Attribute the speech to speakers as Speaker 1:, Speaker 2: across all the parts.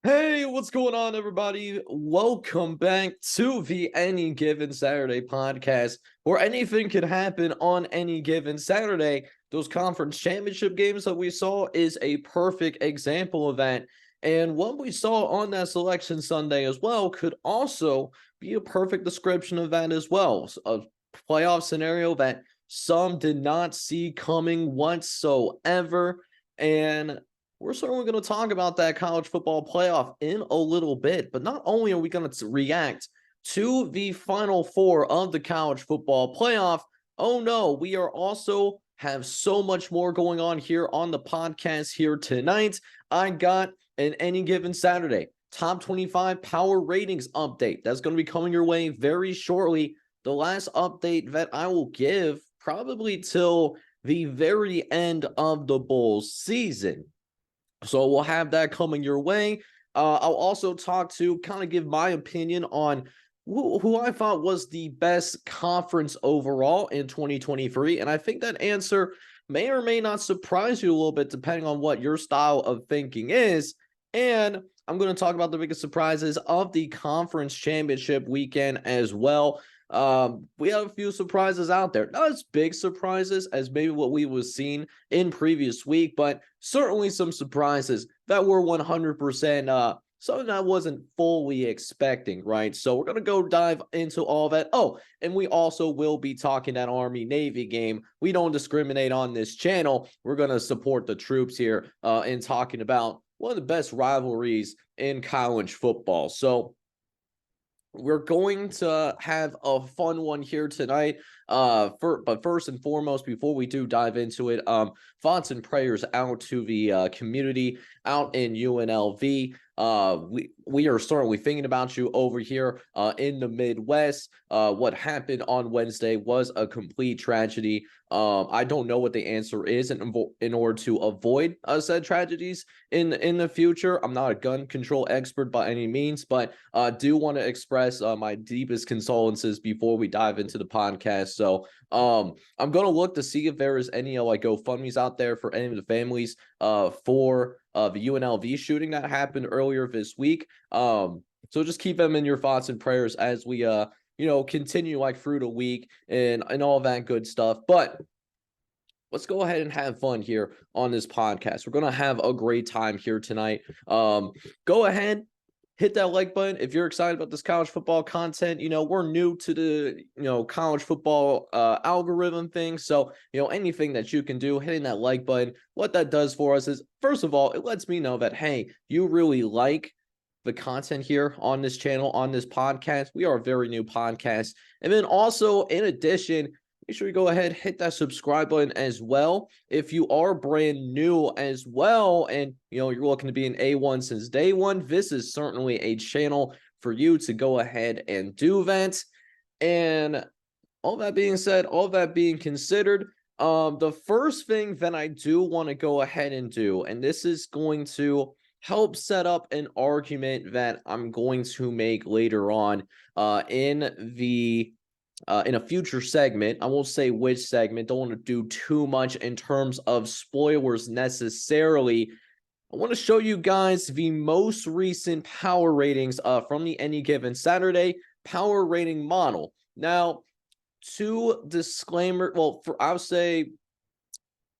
Speaker 1: Hey, what's going on, everybody? Welcome back to the Any Given Saturday podcast, where anything can happen on any given Saturday. Those conference championship games that we saw is a perfect example of that. And what we saw on that selection Sunday as well could also be a perfect description of that as well. A playoff scenario that some did not see coming whatsoever. And we're certainly going to talk about that college football playoff in a little bit, but not only are we going to react to the final four of the college football playoff, oh no, we are also have so much more going on here on the podcast here tonight. I got an Any Given Saturday top 25 power ratings update. That's going to be coming your way very shortly. The last update that I will give probably till the very end of the bowl season. So we'll have that coming your way. I'll also talk to kind of give my opinion on who I thought was the best conference overall in 2023. And I think that answer may or may not surprise you a little bit, depending on what your style of thinking is. And I'm going to talk about the biggest surprises of the conference championship weekend as well. We have a few surprises out there, not as big surprises as maybe what we was seen in previous week, but certainly some surprises that were 100% something I wasn't fully expecting, right? So we're going to go dive into all that. Oh, and we also will be talking that Army-Navy game. We don't discriminate on this channel. We're going to support the troops here in talking about one of the best rivalries in college football. So we're going to have a fun one here tonight. But first and foremost, before we do dive into it, thoughts and prayers out to the community out in UNLV. We are certainly thinking about you over here in the Midwest. What happened on Wednesday was a complete tragedy. I don't know what the answer is in order to avoid said tragedies in the future. I'm not a gun control expert by any means, but do want to express my deepest condolences before we dive into the podcast. So I'm going to look to see if there is any like GoFundMe's out there for any of the families for the UNLV shooting that happened earlier this week. So just keep them in your thoughts and prayers as we continue like through the week and all that good stuff. But let's go ahead and have fun here on this podcast. We're going to have a great time here tonight. Go ahead, hit that like button if you're excited about this college football content. We're new to the college football algorithm thing. So, anything that you can do, hitting that like button, what that does for us is, first of all, it lets me know that, hey, you really like the content here on this channel, on this podcast. We are a very new podcast. And then also, in addition, make sure you go ahead, hit that subscribe button as well. If you are brand new as well, and you're looking to be an A1 since day one, this is certainly a channel for you to go ahead and do that. And all that being said, all that being considered, the first thing that I do want to go ahead and do, and this is going to help set up an argument that I'm going to make later on in a future segment. I won't say which segment. Don't want to do too much in terms of spoilers necessarily. I want to show you guys the most recent power ratings from the Any Given Saturday power rating model. Now, I'll say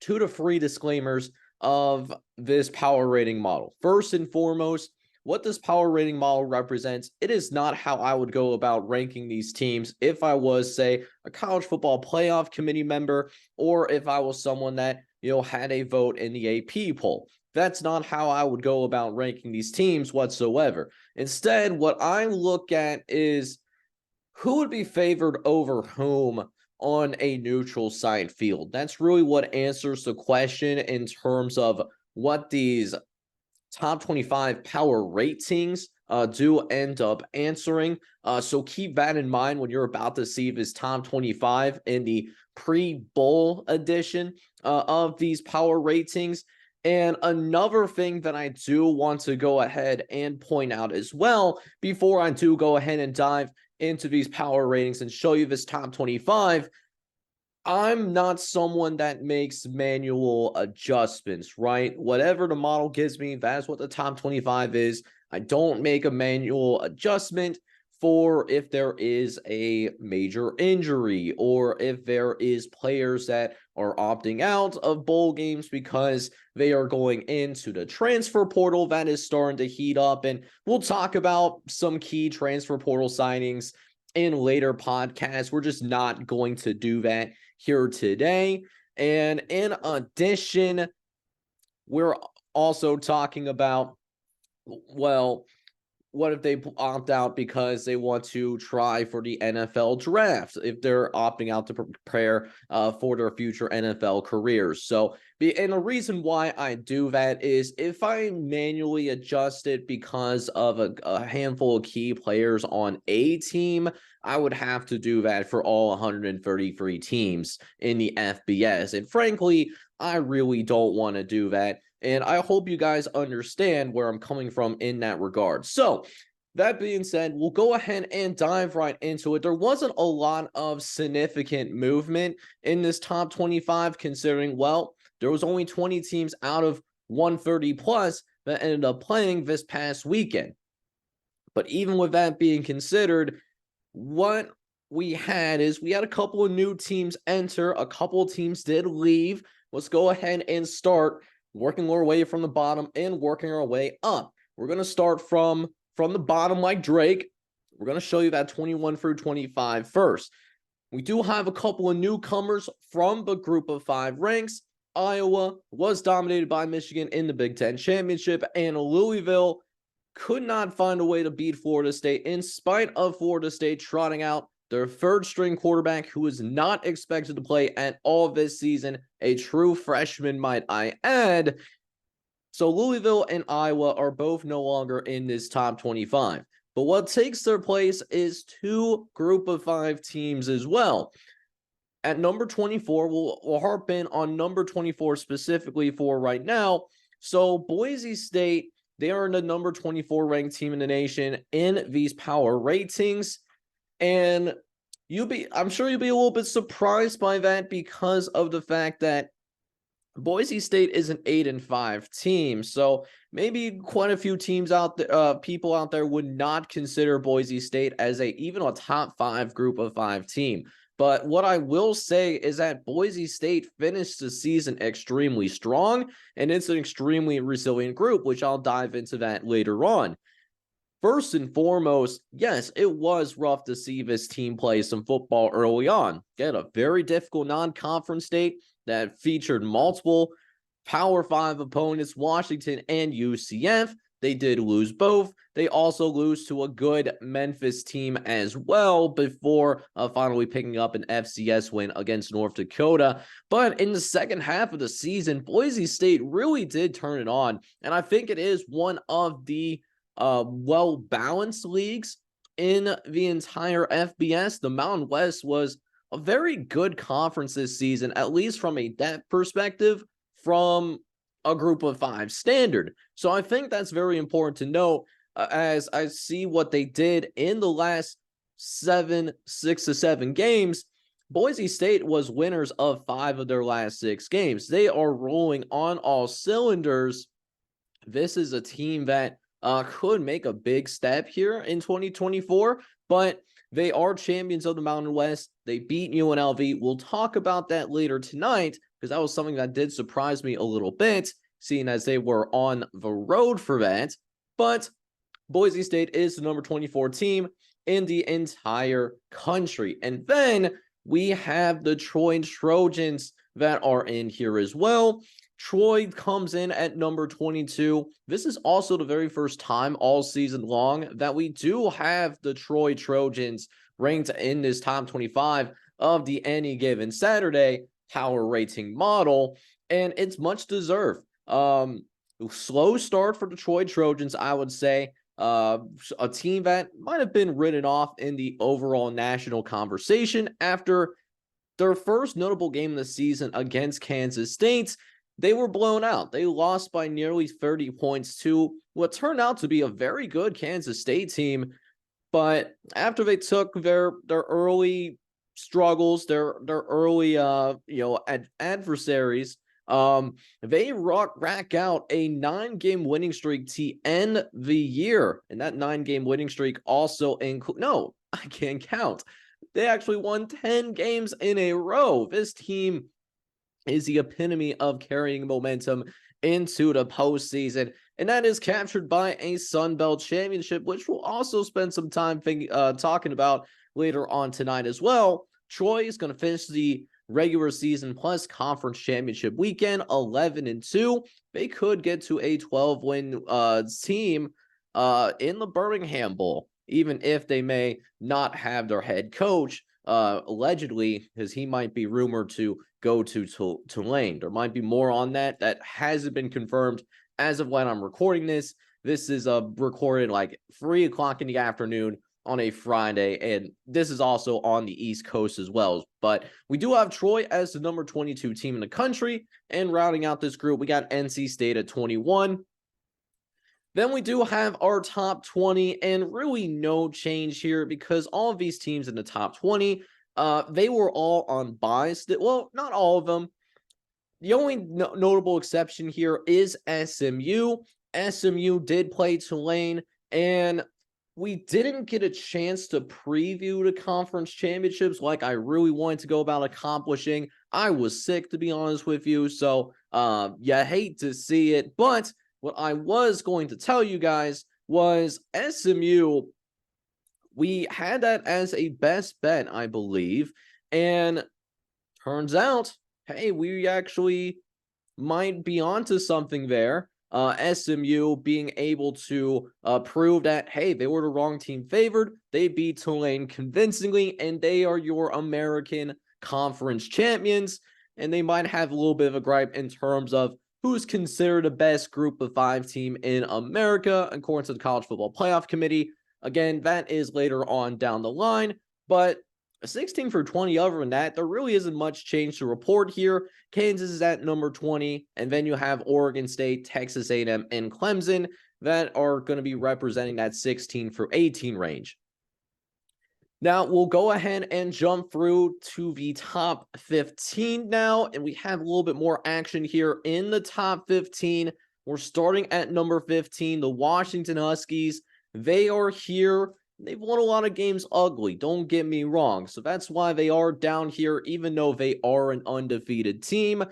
Speaker 1: 2 to 3 disclaimers of this power rating model. First and foremost, what this power rating model represents, it is not how I would go about ranking these teams if I was, say, a college football playoff committee member, or if I was someone that, had a vote in the AP poll. That's not how I would go about ranking these teams whatsoever. Instead, what I look at is who would be favored over whom on a neutral site field. That's really what answers the question in terms of what these top 25 power ratings do end up answering. So keep that in mind when you're about to see this top 25 in the pre-bowl edition of these power ratings. And another thing that I do want to go ahead and point out as well, before I do go ahead and dive into these power ratings and show you this top 25, I'm not someone that makes manual adjustments, right? Whatever the model gives me, that's what the top 25 is. I don't make a manual adjustment for if there is a major injury or if there is players that are opting out of bowl games because they are going into the transfer portal that is starting to heat up. And we'll talk about some key transfer portal signings in later podcasts. We're just not going to do that here today. And in addition, we're also talking about, well, what if they opt out because they want to try for the NFL draft, if they're opting out to prepare for their future NFL careers? So, and the reason why I do that is if I manually adjust it because of a handful of key players on a team, I would have to do that for all 133 teams in the FBS. And frankly, I really don't want to do that. And I hope you guys understand where I'm coming from in that regard. So, that being said, we'll go ahead and dive right into it. There wasn't a lot of significant movement in this top 25, considering, well, there was only 20 teams out of 130 plus that ended up playing this past weekend. But even with that being considered, what we had a couple of new teams enter, a couple of teams did leave. Let's go ahead and start working our way from the bottom and working our way up. We're going to start from the bottom like Drake. We're going to show you that 21 through 25 first. We do have a couple of newcomers from the group of 5 ranks. Iowa was dominated by Michigan in the Big Ten Championship, and Louisville could not find a way to beat Florida State in spite of Florida State trotting out their 3rd-string quarterback, who is not expected to play at all this season, a true freshman, might I add. So Louisville and Iowa are both no longer in this top 25. But what takes their place is 2 group of 5 teams as well. At number 24, we'll harp in on number 24 specifically for right now. So Boise State, they are the number 24 ranked team in the nation in these power ratings. And I'm sure you'll be a little bit surprised by that because of the fact that Boise State is an 8-5 team. So maybe quite a few teams out there, people out there would not consider Boise State as even a top 5 group of 5 team. But what I will say is that Boise State finished the season extremely strong, and it's an extremely resilient group, which I'll dive into that later on. First and foremost, yes, it was rough to see this team play some football early on. They had a very difficult non-conference state that featured multiple Power 5 opponents, Washington and UCF. They did lose both. They also lose to a good Memphis team as well before finally picking up an FCS win against North Dakota. But in the second half of the season, Boise State really did turn it on. And I think it is one of the well-balanced leagues in the entire FBS. The Mountain West was a very good conference this season, at least from a depth perspective, from a group of 5 standard. So I think that's very important to note as I see what they did in the last 6 to 7 games. Boise State was winners of 5 of their last 6 games. They are rolling on all cylinders. This is a team that could make a big step here in 2024, but they are champions of the Mountain West. They beat UNLV. We'll talk about that later tonight because that was something that did surprise me a little bit, seeing as they were on the road for that. But Boise State is the number 24 team in the entire country. And then we have the Troy Trojans that are in here as well. Troy comes in at number 22. This is also the very first time all season long that we do have the Troy Trojans ranked in this top 25 of the Any Given Saturday power rating model, and it's much deserved. Slow start for the Troy Trojans, I would say. A team that might have been written off in the overall national conversation after their first notable game of the season against Kansas State. They were blown out. They lost by nearly 30 points to what turned out to be a very good Kansas State team. But after they took their early struggles, their early adversaries They rack out a 9-game winning streak to end the year. And that 9-game winning streak also no, I can't count. They actually won 10 games in a row. This team is the epitome of carrying momentum into the postseason, and that is captured by a Sun Belt championship, which we'll also spend some time talking about later on tonight as well. Troy is going to finish the regular season plus conference championship weekend 11-2. They could get to a 12-win team in the Birmingham Bowl, even if they may not have their head coach allegedly, because he might be rumored to go to Tulane. There might be more on that. That hasn't been confirmed as of when I'm recording this. This is recorded like 3 o'clock in the afternoon on a Friday, and this is also on the East Coast as well. But we do have Troy as the number 22 team in the country, and rounding out this group, we got NC State at 21. Then we do have our top 20, and really no change here because all of these teams in the top 20, they were all on buys. Well, not all of them. The only notable exception here is SMU. SMU did play Tulane, and we didn't get a chance to preview the conference championships like I really wanted to go about accomplishing. I was sick, to be honest with you, so you hate to see it, but what I was going to tell you guys was SMU, we had that as a best bet, I believe, and turns out, hey, we actually might be onto something there. SMU being able to prove that, hey, they were the wrong team favored. They beat Tulane convincingly, and they are your American Conference champions, and they might have a little bit of a gripe in terms of who's considered the best group of 5 team in America, according to the College Football Playoff Committee. Again, that is later on down the line, but 16 for 20 other than that, there really isn't much change to report here. Kansas is at number 20, and then you have Oregon State, Texas A&M, and Clemson that are going to be representing that 16 for 18 range. Now, we'll go ahead and jump through to the top 15 now, and we have a little bit more action here in the top 15. We're starting at number 15, the Washington Huskies. They are here. They've won a lot of games ugly, don't get me wrong. So that's why they are down here, even though they are an undefeated team.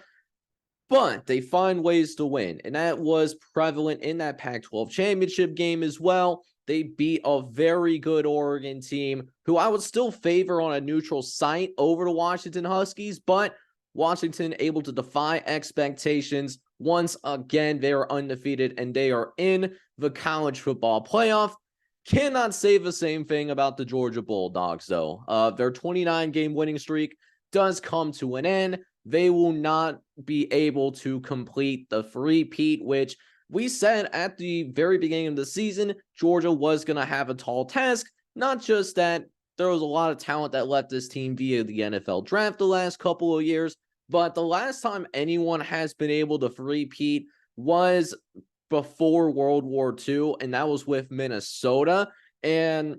Speaker 1: But they find ways to win, and that was prevalent in that Pac-12 championship game as well. They beat a very good Oregon team who I would still favor on a neutral site over the Washington Huskies, but Washington able to defy expectations. Once again, they are undefeated and they are in the college football playoff. Cannot say the same thing about the Georgia Bulldogs, though. Their 29-game winning streak does come to an end. They will not be able to complete the three-peat, which we said at the very beginning of the season, Georgia was going to have a tall task. Not just that there was a lot of talent that left this team via the NFL draft the last couple of years, but the last time anyone has been able to three-peat was before World War II, and that was with Minnesota. And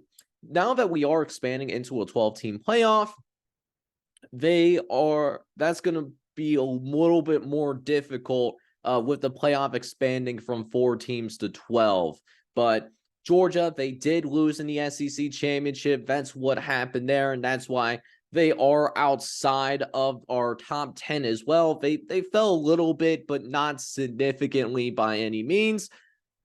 Speaker 1: now that we are expanding into a 12-team playoff, that's going to be a little bit more difficult with the playoff expanding from 4 teams to 12. But Georgia, they did lose in the SEC championship. That's what happened there, and that's why they are outside of our top 10 as well. They fell a little bit, but not significantly by any means.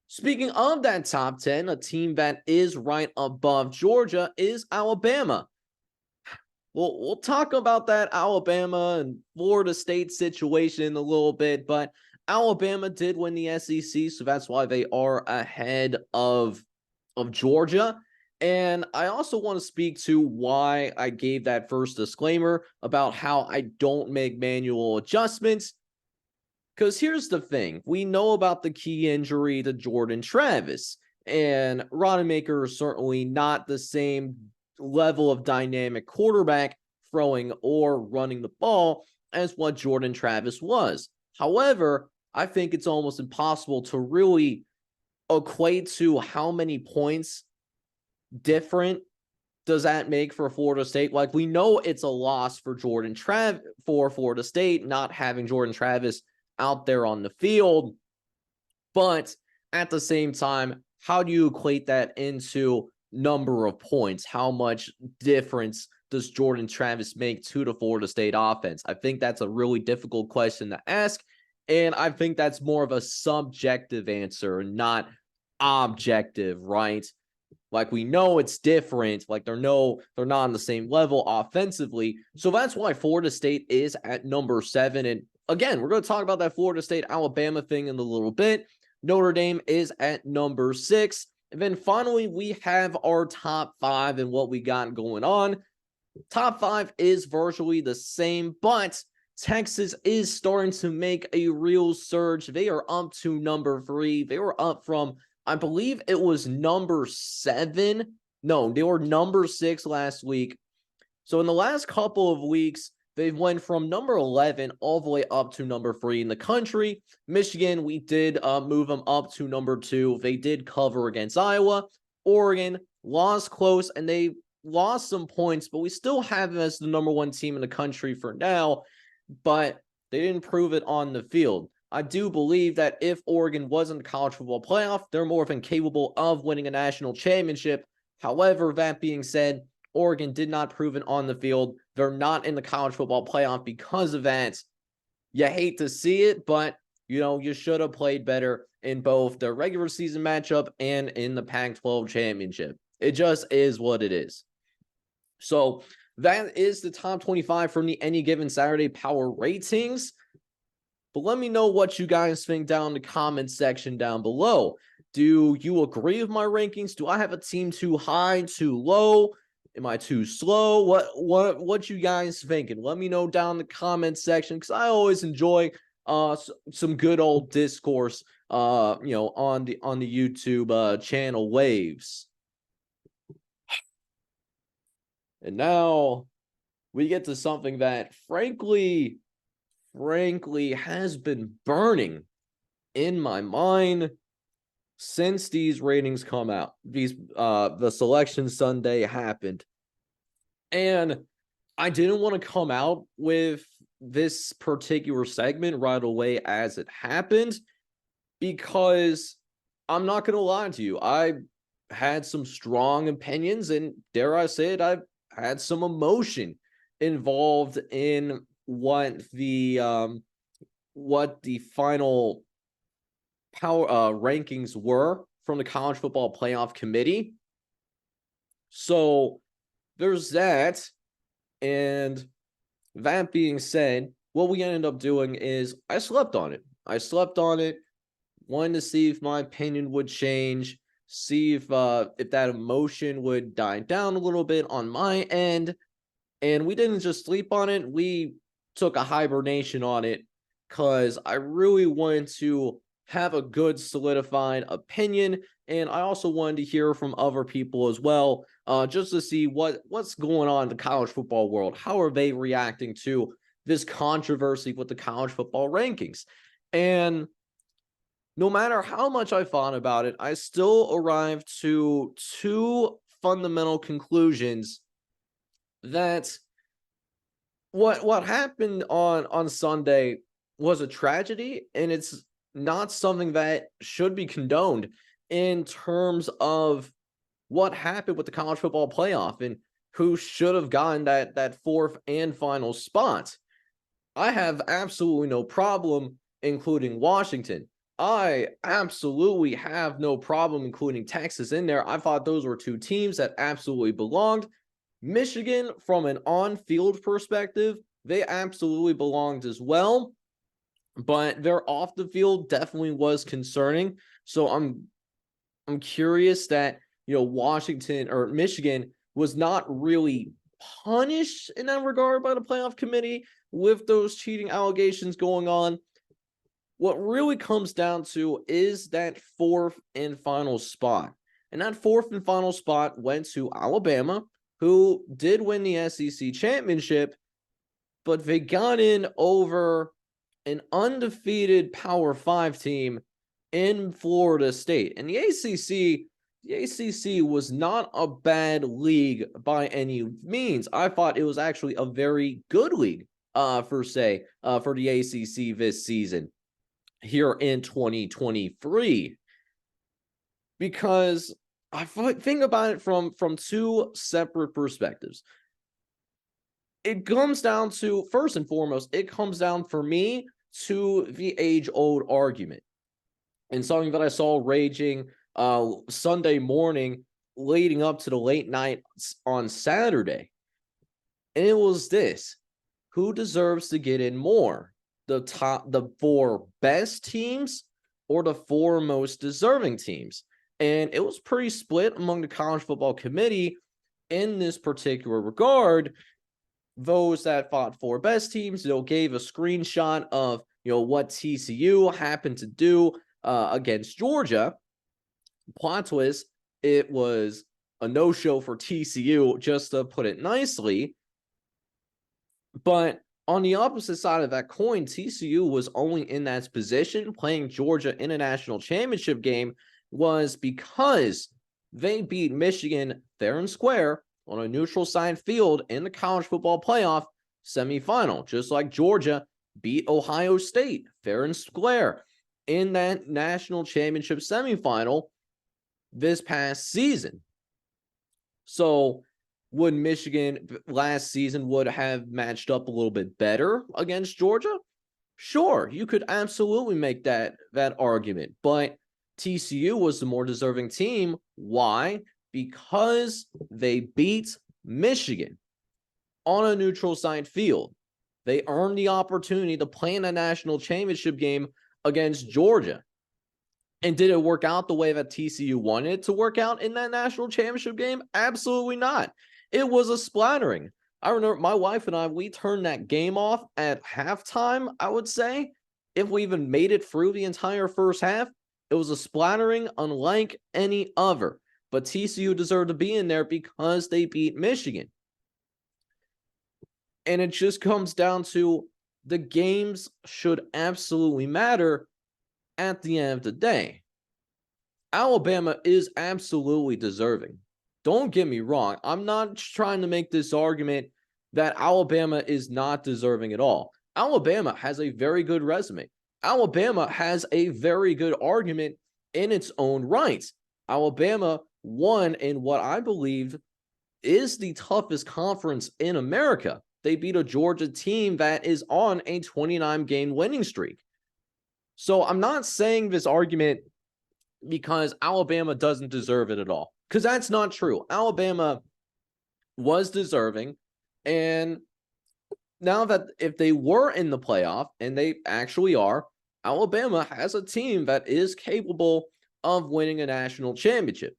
Speaker 1: Speaking of that top 10, a team that is right above Georgia is Alabama. We'll talk about that Alabama and Florida State situation a little bit, but Alabama did win the SEC, so that's why they are ahead of Georgia. And I also want to speak to why I gave that first disclaimer about how I don't make manual adjustments. Because here's the thing. We know about the key injury to Jordan Travis. And Rodemaker is certainly not the same level of dynamic quarterback throwing or running the ball as what Jordan Travis was. However, I think it's almost impossible to really equate to how many points different does that make for Florida State. Like, we know it's a loss for for Florida State not having Jordan Travis out there on the field. But at the same time, how do you equate that into number of points? How much difference does Jordan Travis make to the Florida State offense? I think that's a really difficult question to ask, and I think that's more of a subjective answer, not objective, right? Like, we know it's different. Like, they're not on the same level offensively. So that's why Florida State is at number 7. And again, we're going to talk about that Florida State Alabama thing in a little bit. Notre Dame is at number 6. And then finally, we have our top 5 and what we got going on. Top 5 is virtually the same, but Texas is starting to make a real surge. They are up to number 3. They were up from, I believe it was number 7. No, they were number 6 last week. So in the last couple of weeks, they've went from number 11 all the way up to number 3 in the country. Michigan, we did move them up to number 2. They did cover against Iowa. Oregon lost close, and they lost some points, but we still have them as the number 1 team in the country for now, but they didn't prove it on the field. I do believe that if Oregon was in the college football playoff, they're more than capable of winning a national championship. However, that being said, Oregon did not prove it on the field. They're not in the college football playoff because of that. You hate to see it, but you should have played better in both the regular season matchup and in the Pac-12 championship. It just is what it is. So that is the top 25 from the Any Given Saturday Power Ratings. But let me know what you guys think down in the comment section down below. Do you agree with my rankings? Do I have a team too high, too low? Am I too slow? What you guys thinking? Let me know down in the comment section, because I always enjoy some good old discourse on the YouTube channel waves. And now we get to something that frankly has been burning in my mind since these ratings come out. The Selection Sunday happened, and I didn't want to come out with this particular segment right away as it happened, because I'm not going to lie to you, I had some strong opinions, and dare I say it, I've had some emotion involved in what the final power rankings were from the College Football Playoff Committee. So there's that. And that being said, what we ended up doing is I slept on it. Wanted to see if my opinion would change, see if that emotion would die down a little bit on my end. And we didn't just sleep on it. We took a hibernation on it, because I really wanted to have a good solidified opinion. And I also wanted to hear from other people as well, just to see what's going on in the college football world. How are they reacting to this controversy with the college football rankings? And no matter how much I thought about it, I still arrived to 2 fundamental conclusions. That what happened on Sunday was a tragedy, and it's not something that should be condoned in terms of what happened with the college football playoff and who should have gotten that 4th and final spot. I have absolutely no problem including Washington. I absolutely have no problem including Texas in there. I thought those were 2 teams that absolutely belonged. Michigan, from an on-field perspective, they absolutely belonged as well, but their off the field definitely was concerning. So I'm curious that Washington or Michigan was not really punished in that regard by the playoff committee with those cheating allegations going on. What really comes down to is that 4th and final spot, and that 4th and final spot went to Alabama, who did win the SEC championship, but they got in over an undefeated Power 5 team in Florida State. And the ACC was not a bad league by any means. I thought it was actually a very good league, for the ACC this season. here in 2023. Because I think about it from two separate perspectives. It comes down to, first and foremost, it comes down for me to the age-old argument. And something that I saw raging Sunday morning leading up to the late night on Saturday. And it was this: who deserves to get in more? The four best teams or the four most deserving teams? And it was pretty split among the college football committee in this particular regard. Those that fought for best teams, gave a screenshot of, what TCU happened to do against Georgia. Plot twist, it was a no-show for TCU, just to put it nicely. But on the opposite side of that coin, TCU was only in that position playing Georgia in a national championship game was because they beat Michigan fair and square on a neutral site field in the college football playoff semifinal, just like Georgia beat Ohio State fair and square in that national championship semifinal this past season. So would Michigan last season would have matched up a little bit better against Georgia? Sure, you could absolutely make that argument, but TCU was the more deserving team. Why? Because they beat Michigan on a neutral site field. They earned the opportunity to play in a national championship game against Georgia. And did it work out the way that TCU wanted it to work out in that national championship game? Absolutely not. It was a splattering. I remember my wife and I, we turned that game off at halftime, I would say. If we even made it through the entire first half, it was a splattering unlike any other. But TCU deserved to be in there because they beat Michigan. And it just comes down to the games should absolutely matter at the end of the day. Alabama is absolutely deserving. Don't get me wrong. I'm not trying to make this argument that Alabama is not deserving at all. Alabama has a very good resume. Alabama has a very good argument in its own right. Alabama won in what I believe is the toughest conference in America. They beat a Georgia team that is on a 29-game winning streak. So I'm not saying this argument because Alabama doesn't deserve it at all, because that's not true. Alabama was deserving, and now that if they were in the playoff, and they actually are, Alabama has a team that is capable of winning a national championship.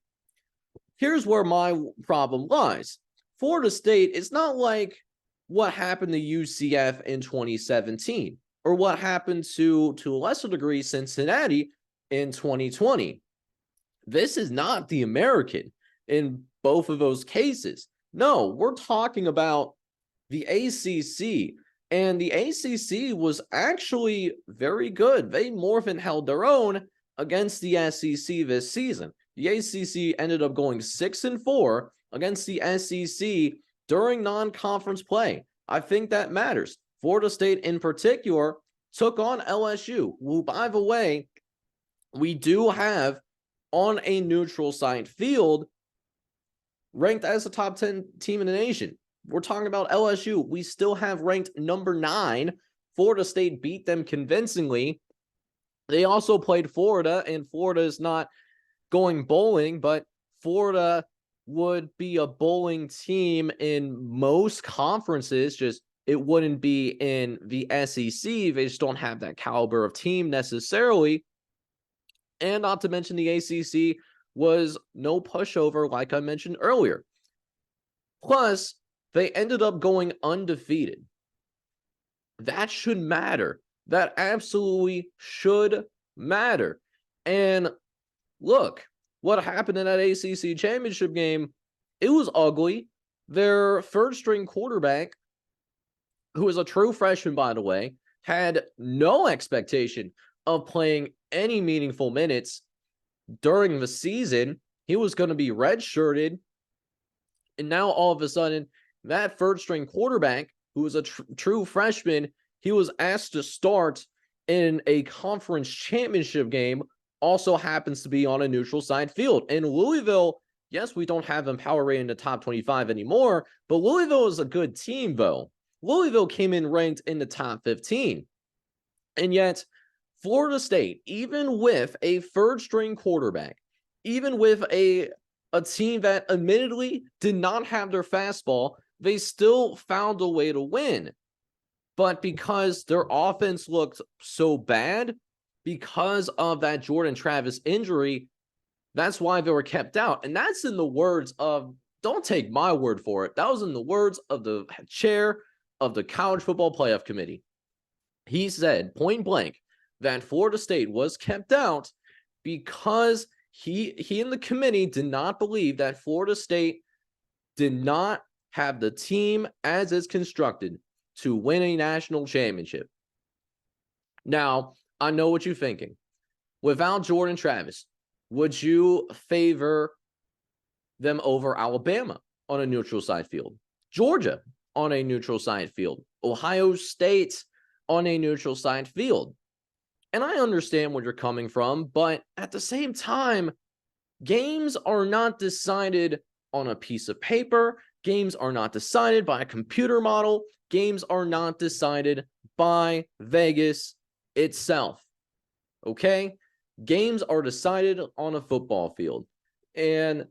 Speaker 1: Here's where my problem lies. Florida State, it's not like what happened to UCF in 2017 or what happened to a lesser degree Cincinnati in 2020. This is not the American in both of those cases. No, we're talking about the ACC, and the ACC was actually very good. They more than held their own against the SEC this season. The ACC ended up going 6-4 against the SEC during non-conference play. I think that matters. Florida State in particular took on LSU, who, by the way, we do have on a neutral site field ranked as a top 10 team in the nation. We're talking about LSU. We still have ranked number 9. Florida State beat them convincingly. They also played Florida, and Florida is not going bowling, but Florida would be a bowling team in most conferences. Just it wouldn't be in the SEC. They just don't have that caliber of team necessarily. And not to mention the ACC was no pushover, like I mentioned earlier. Plus, they ended up going undefeated. That should matter. That absolutely should matter. And look, what happened in that ACC championship game, it was ugly. Their third-string quarterback, who is a true freshman, by the way, had no expectation of playing any meaningful minutes during the season. He was going to be redshirted. And now all of a sudden, that third-string quarterback, who was a true freshman, he was asked to start in a conference championship game also happens to be on a neutral site field. And Louisville, yes, we don't have them power rated in the top 25 anymore, but Louisville is a good team, though. Louisville came in ranked in the top 15. And yet, Florida State, even with a third-string quarterback, even with a team that admittedly did not have their fastball, they still found a way to win. But because their offense looked so bad, because of that Jordan Travis injury, that's why they were kept out. And that's in the words of, don't take my word for it, that was in the words of the chair of the College Football Playoff Committee. He said point blank that Florida State was kept out because he and the committee did not believe that Florida State did not have the team as is constructed to win a national championship. Now, I know what you're thinking. Without Jordan Travis, would you favor them over Alabama on a neutral site field, Georgia on a neutral site field, Ohio State on a neutral site field? And I understand where you're coming from, but at the same time, games are not decided on a piece of paper. Games are not decided by a computer model. Games are not decided by Vegas itself. Okay? Games are decided on a football field. And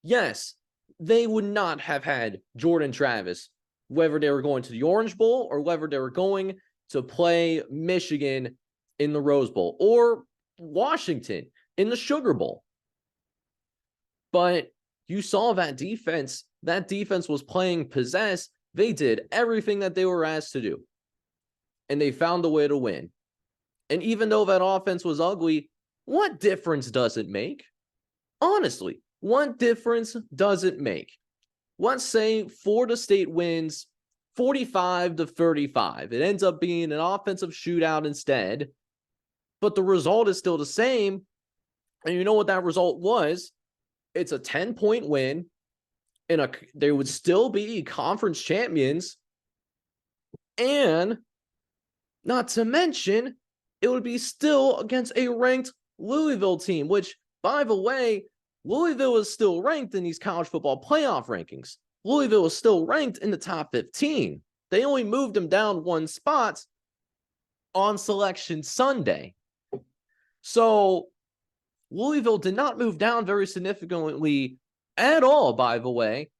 Speaker 1: yes, they would not have had Jordan Travis, whether they were going to the Orange Bowl or whether they were going to play Michigan in the Rose Bowl or Washington in the Sugar Bowl. But you saw that defense. That defense was playing possess. They did everything that they were asked to do. And they found a way to win. And even though that offense was ugly, what difference does it make? Honestly, what difference does it make? Let's say Florida State wins 45-35. It ends up being an offensive shootout instead. But the result is still the same. And you know what that result was? It's a 10-point win. And they would still be conference champions. And not to mention, it would be still against a ranked Louisville team, which, by the way, Louisville is still ranked in these college football playoff rankings. Louisville is still ranked in the top 15. They only moved them down one spot on Selection Sunday. So Louisville did not move down very significantly at all, by the way,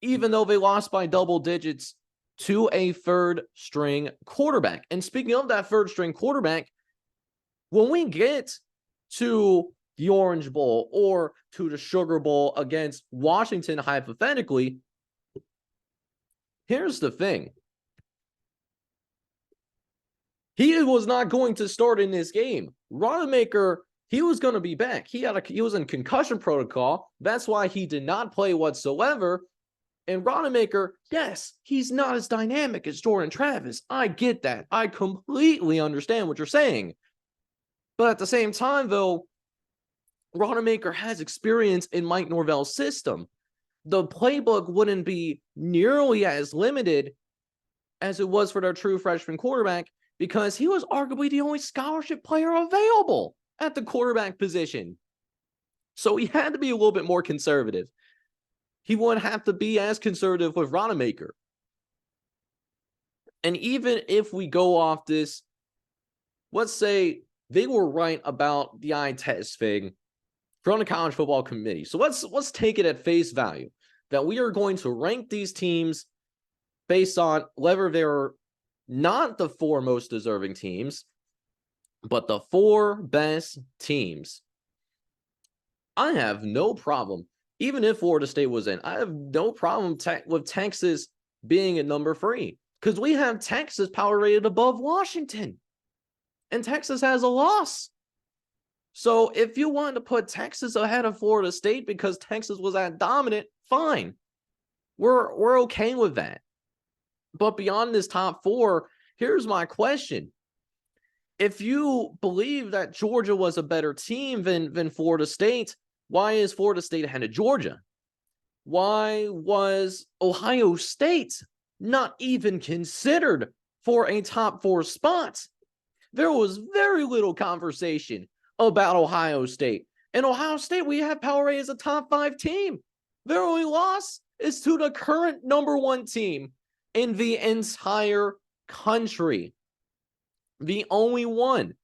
Speaker 1: even though they lost by double digits to a third-string quarterback. And speaking of that third-string quarterback, when we get to the Orange Bowl or to the Sugar Bowl against Washington, hypothetically, here's the thing. He was not going to start in this game. Rodemaker, he was going to be back. He was in concussion protocol. That's why he did not play whatsoever. And Rodemaker, yes, he's not as dynamic as Jordan Travis. I get that. I completely understand what you're saying. But at the same time, though, Rodemaker has experience in Mike Norvell's system. The playbook wouldn't be nearly as limited as it was for their true freshman quarterback because he was arguably the only scholarship player available at the quarterback position. So he had to be a little bit more conservative. He wouldn't have to be as conservative with Rodemaker. And even if we go off this, let's say they were right about the eye test thing from the College Football Committee. So let's take it at face value that we are going to rank these teams based on whether they're not the four most deserving teams, but the four best teams. I have no problem, even if Florida State was in, I have no problem with Texas being at number 3 because we have Texas power rated above Washington, and Texas has a loss. So if you want to put Texas ahead of Florida State because Texas was that dominant, fine. We're okay with that. But beyond this top 4, here's my question. If you believe that Georgia was a better team than Florida State, why is Florida State ahead of Georgia? Why was Ohio State not even considered for a top 4 spot? there was very little conversation about Ohio State. And Ohio State, we have power rated as a top 5 team. Their only loss is to the current number 1 team in the entire country. The only one.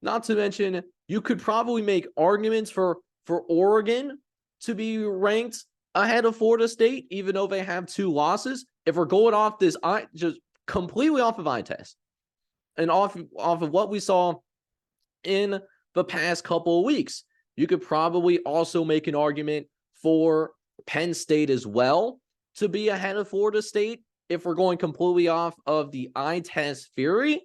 Speaker 1: Not to mention, you could probably make arguments for Oregon to be ranked ahead of Florida State, even though they have 2 losses. If we're going off this, just completely off of eye test and off of what we saw in the past couple of weeks, you could probably also make an argument for Penn State as well to be ahead of Florida State if we're going completely off of the eye test theory.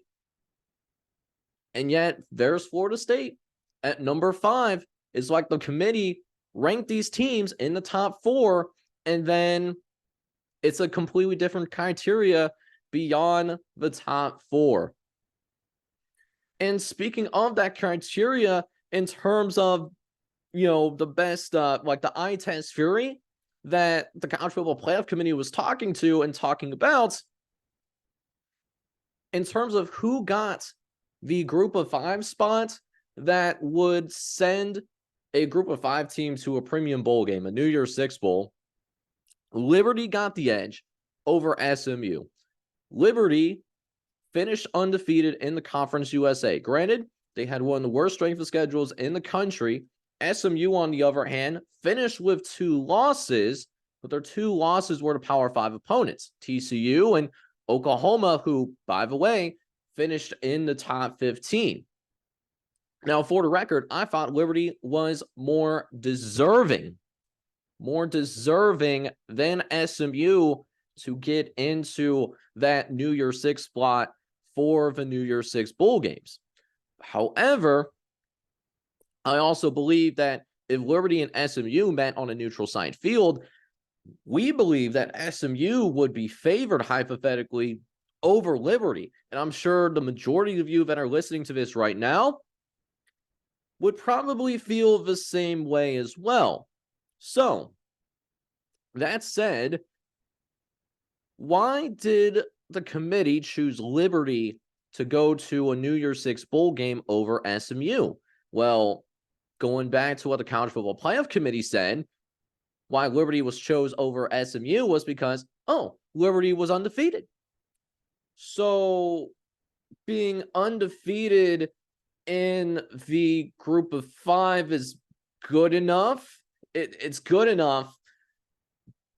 Speaker 1: And yet there's Florida State at number 5. It's like the committee ranked these teams in the top 4, and then it's a completely different criteria beyond the top 4. And speaking of that criteria, in terms of, the best, like the eye test theory that the College Football Playoff Committee was talking about, in terms of who got the group of 5 spot that would send a group of 5 teams to a premium bowl game, a New Year's Six bowl, Liberty got the edge over SMU. Liberty finished undefeated in the Conference USA. Granted, they had one of the worst strength of schedules in the country. SMU, on the other hand, finished with 2 losses, but their 2 losses were to Power 5 opponents, TCU and Oklahoma, who, by the way, finished in the top 15. Now, for the record, I thought Liberty was more deserving than SMU to get into that New Year's Six spot for the New Year's Six bowl games. However, I also believe that if Liberty and SMU met on a neutral site field, we believe that SMU would be favored hypothetically over Liberty. And I'm sure the majority of you that are listening to this right now would probably feel the same way as well. So, that said, why did the committee choose Liberty to go to a New Year's Six bowl game over SMU? Well, going back to what the College Football Playoff Committee said, why Liberty was chose over SMU was because, Liberty was undefeated. So, being undefeated in the group of 5 is good enough. It's good enough,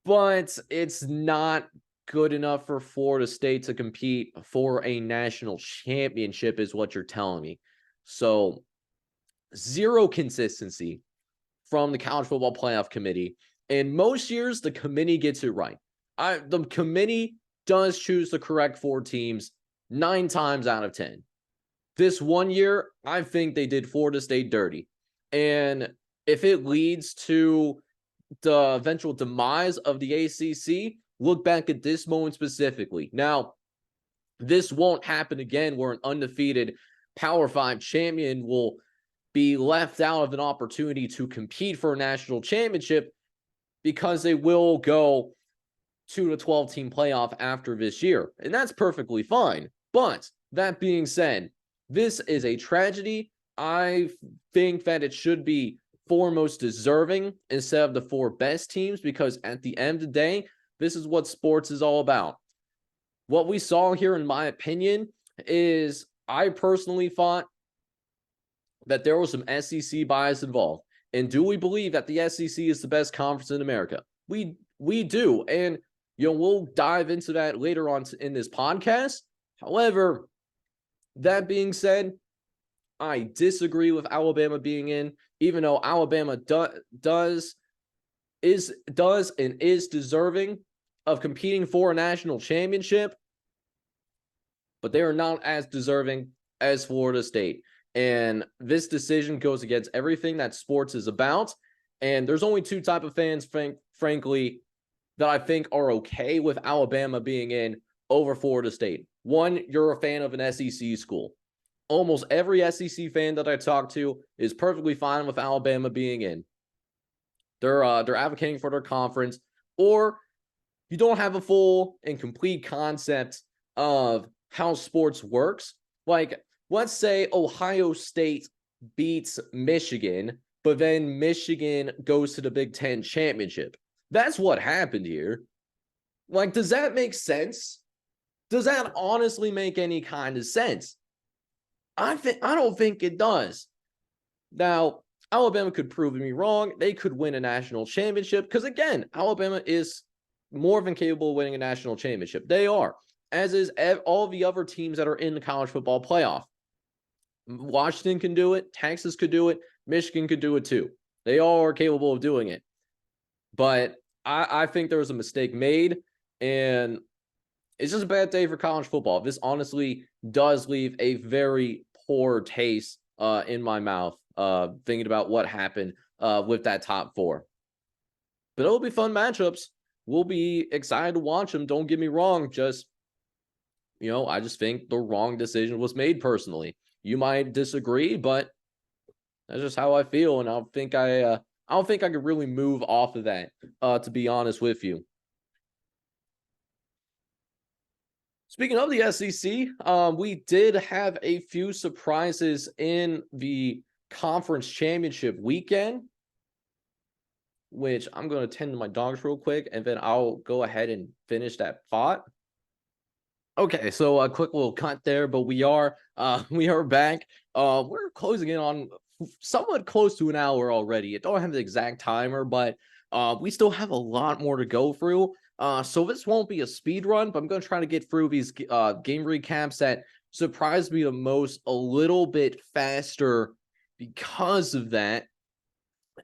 Speaker 1: but it's not good enough for Florida State to compete for a national championship is what you're telling me. So, zero consistency from the College Football Playoff Committee. And most years, the committee gets it right. The committee does choose the correct 4 teams 9 times out of 10. This one year, I think they did Florida State dirty. And if it leads to the eventual demise of the ACC, look back at this moment specifically. Now, this won't happen again where an undefeated Power 5 champion will be left out of an opportunity to compete for a national championship because they will go to the 12-team playoff after this year. And that's perfectly fine. But that being said, this is a tragedy. I think that it should be 4 most deserving instead of the 4 best teams, because at the end of the day, this is what sports is all about. What we saw here, in my opinion, is I personally thought that there was some SEC bias involved. And do we believe that the SEC is the best conference in America? We do. And, we'll dive into that later on in this podcast. However, that being said, I disagree with Alabama being in, even though Alabama does and is deserving of competing for a national championship, but they are not as deserving as Florida State. And this decision goes against everything that sports is about. And there's only 2 type of fans, frankly, that I think are okay with Alabama being in over Florida State. One, you're a fan of an SEC school. Almost every SEC fan that I talk to is perfectly fine with Alabama being in. They're advocating for their conference, or you don't have a full and complete concept of how sports works. Like, let's say Ohio State beats Michigan, but then Michigan goes to the Big Ten championship. That's what happened here. Like, does that make sense? Does that honestly make any kind of sense? I don't think it does. Now, Alabama could prove me wrong. They could win a national championship because, again, Alabama is more than capable of winning a national championship. They are, as is all the other teams that are in the college football playoff. Washington can do it. Texas could do it. Michigan could do it too. They all are capable of doing it. But I think there was a mistake made, and it's just a bad day for college football. This honestly does leave a very poor taste in my mouth thinking about what happened with that top four. But it'll be fun matchups. We'll be excited to watch them. Don't get me wrong. Just, I just think the wrong decision was made personally. You might disagree, but that's just how I feel. And I don't think I could really move off of that, to be honest with you. Speaking of the SEC, we did have a few surprises in the conference championship weekend, which I'm going to tend to my dogs real quick, and then I'll go ahead and finish that thought. Okay, so a quick little cut there, but we are back. We're closing in on somewhat close to an hour already. I don't have the exact timer, but we still have a lot more to go through. So this won't be a speed run, but I'm going to try to get through these game recaps that surprised me the most a little bit faster because of that.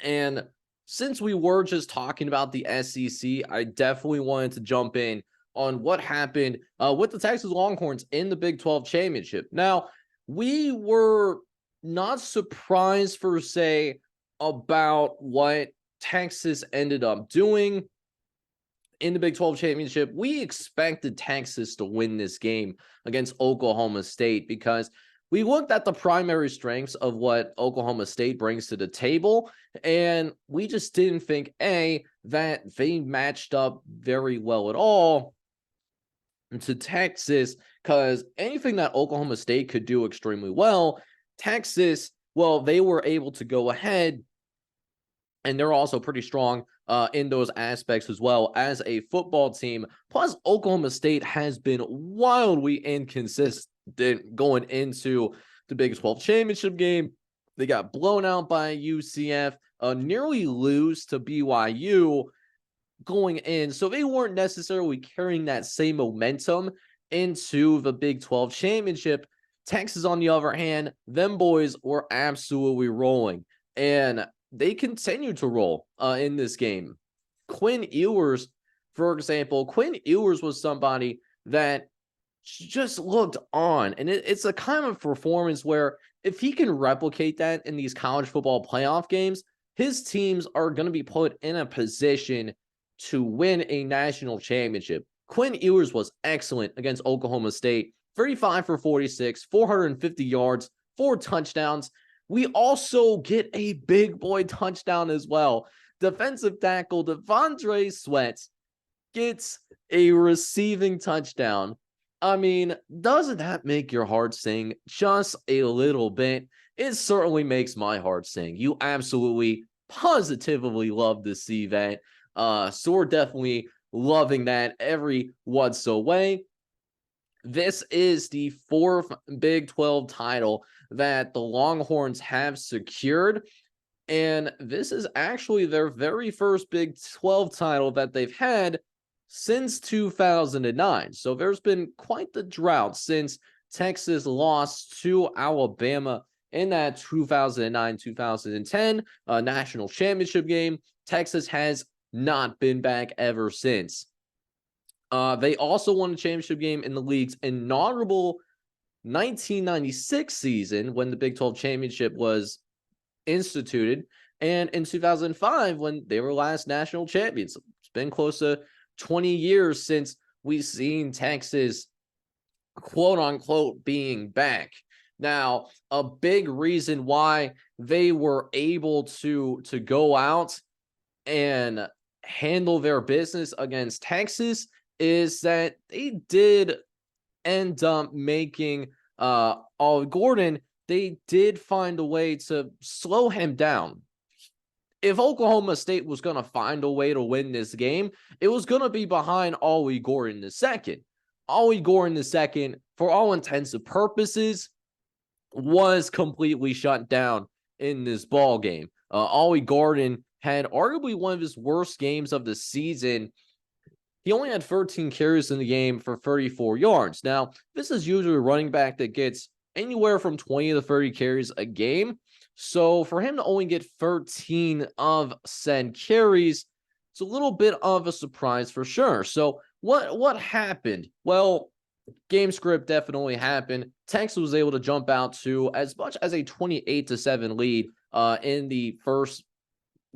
Speaker 1: And since we were just talking about the SEC, I definitely wanted to jump in on what happened with the Texas Longhorns in the Big 12 championship. Now, we were not surprised per se about what Texas ended up doing in the Big 12 championship. We expected Texas to win this game against Oklahoma State because we looked at the primary strengths of what Oklahoma State brings to the table, and we just didn't think, that they matched up very well at all to Texas, because anything that Oklahoma State could do extremely well, Texas, well, they were able to go ahead, and they're also pretty strong in those aspects as well as a football team. Plus, Oklahoma State has been wildly inconsistent going into the Big 12 championship game. They got blown out by UCF, nearly lose to BYU going in. So they weren't necessarily carrying that same momentum into the Big 12 championship. Texas, on the other hand, them boys were absolutely rolling. And they continue to roll in this game. Quinn Ewers, for example, was somebody that just looked on. And it's a kind of performance where if he can replicate that in these college football playoff games, his teams are going to be put in a position to win a national championship. Quinn Ewers was excellent against Oklahoma State. 35 for 46, 450 yards, 4 touchdowns. We also get a big boy touchdown as well. Defensive tackle Devondre Sweat gets a receiving touchdown. I mean, doesn't that make your heart sing just a little bit? It certainly makes my heart sing. You absolutely, positively love to see that. So we're definitely loving that every once a way. This is the 4th Big 12 title that the Longhorns have secured. And this is actually their very first Big 12 title that they've had since 2009. So there's been quite the drought since Texas lost to Alabama in that 2009-2010 national championship game. Texas has not been back ever since. They also won a championship game in the league's inaugural 1996 season when the Big 12 championship was instituted, and in 2005 when they were last national champions. It's been close to 20 years since we've seen Texas, quote unquote, being back. Now, a big reason why they were able to go out and handle their business against Texas is that they did end up making Ollie Gordon, they did find a way to slow him down. If Oklahoma State was going to find a way to win this game, it was going to be behind Ollie Gordon II. Ollie Gordon II, for all intents and purposes, was completely shut down in this ball game. Ollie Gordon had arguably one of his worst games of the season. He only had 13 carries in the game for 34 yards. Now, this is usually a running back that gets anywhere from 20 to 30 carries a game. So for him to only get 13 of said carries, it's a little bit of a surprise for sure. So what happened? Well, game script definitely happened. Texas was able to jump out to as much as a 28-7 lead in the first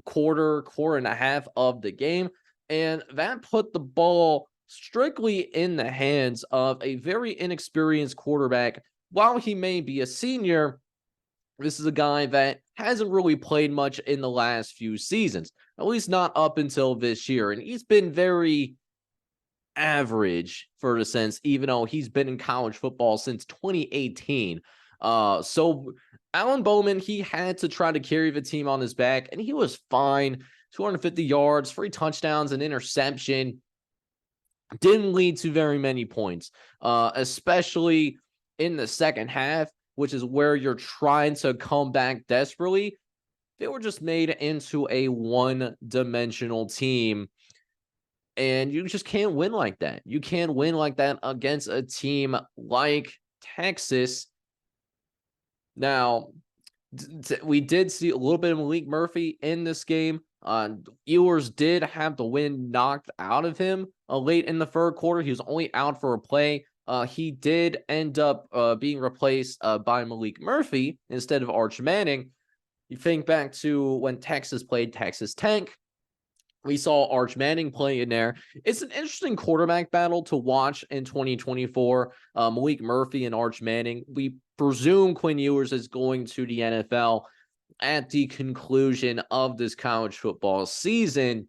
Speaker 1: quarter and a half of the game. And that put the ball strictly in the hands of a very inexperienced quarterback. While he may be a senior, this is a guy that hasn't really played much in the last few seasons, at least not up until this year. And he's been very average for the sense, even though he's been in college football since 2018. So Alan Bowman, he had to try to carry the team on his back, and he was fine. 250 yards, 3 touchdowns, an interception. Didn't lead to very many points, especially in the second half, which is where you're trying to come back desperately. They were just made into a one-dimensional team, and you just can't win like that. You can't win like that against a team like Texas. Now, we did see a little bit of Malik Murphy in this game. Ewers did have the wind knocked out of him late in the third quarter. He was only out for a play. He did end up being replaced by Malik Murphy instead of Arch Manning. You think back to when Texas played Texas Tech. We saw Arch Manning play in there. It's an interesting quarterback battle to watch in 2024. Malik Murphy and Arch Manning. We presume Quinn Ewers is going to the NFL at the conclusion of this college football season.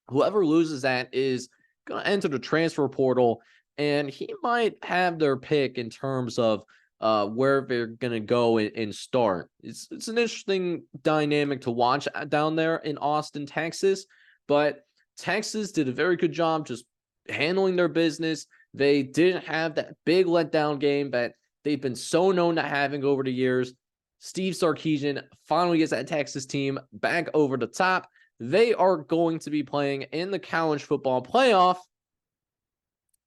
Speaker 1: Whoever loses that is going to enter the transfer portal, and he might have their pick in terms of where they're going to go and start. It's an interesting dynamic to watch down there in Austin, Texas, but Texas did a very good job just handling their business. They didn't have that big letdown game that they've been so known to having over the years. Steve Sarkisian finally gets that Texas team back over the top. They are going to be playing in the college football playoff.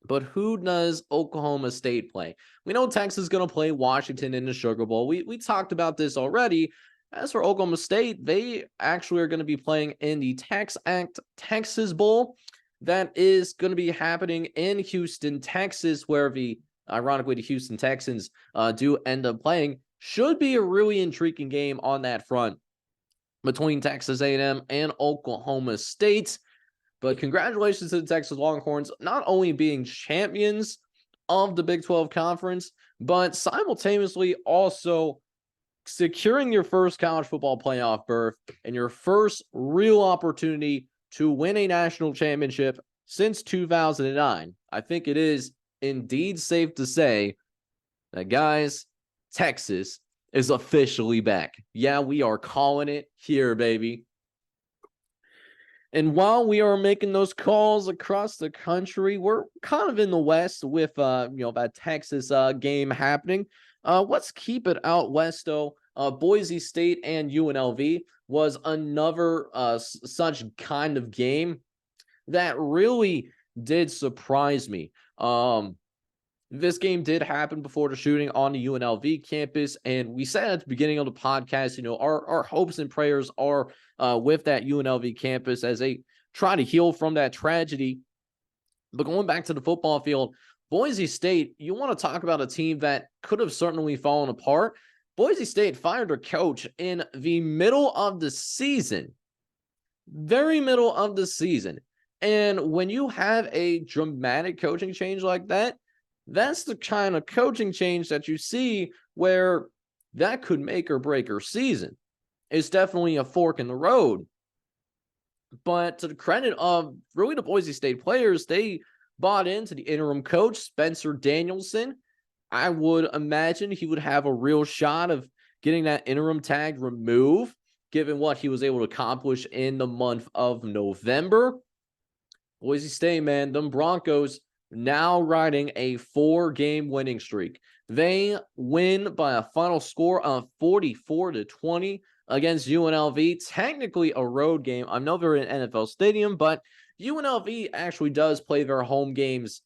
Speaker 1: But who does Oklahoma State play? We know Texas is going to play Washington in the Sugar Bowl. We talked about this already. As for Oklahoma State, they actually are going to be playing in the TexAct Texas Bowl. That is going to be happening in Houston, Texas, where ironically, the Houston Texans do end up playing. Should be a really intriguing game on that front between Texas A&M and Oklahoma State. But congratulations to the Texas Longhorns, not only being champions of the Big 12 Conference, but simultaneously also securing your first college football playoff berth and your first real opportunity to win a national championship since 2009. I think it is indeed safe to say that, guys, Texas is officially back. Yeah, we are calling it here, baby. And while we are making those calls across the country, we're kind of in the West with, that Texas game happening. Let's keep it out west, though. Boise State and UNLV was another such kind of game that really did surprise me. This game did happen before the shooting on the UNLV campus, and we said at the beginning of the podcast, our hopes and prayers are with that UNLV campus as they try to heal from that tragedy. But going back to the football field, Boise State, you want to talk about a team that could have certainly fallen apart. Boise State fired their coach in the middle of the season, very middle of the season. And when you have a dramatic coaching change like that, that's the kind of coaching change that you see where that could make or break your season. It's definitely a fork in the road. But to the credit of really the Boise State players, they bought into the interim coach, Spencer Danielson. I would imagine he would have a real shot of getting that interim tag removed, given what he was able to accomplish in the month of November. Boise State, man, them Broncos now riding a 4-game winning streak. They win by a final score of 44-20 against UNLV. Technically a road game. I know they're in NFL Stadium, but UNLV actually does play their home games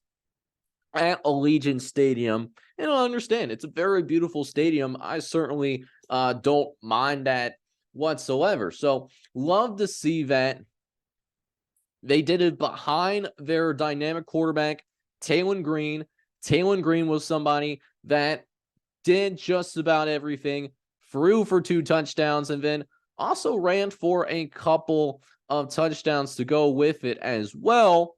Speaker 1: at Allegiant Stadium. And I understand it's a very beautiful stadium. I certainly don't mind that whatsoever. So love to see that. They did it behind their dynamic quarterback, Taylon Green. Taylon Green was somebody that did just about everything, threw for 2 touchdowns, and then also ran for a couple of touchdowns to go with it as well.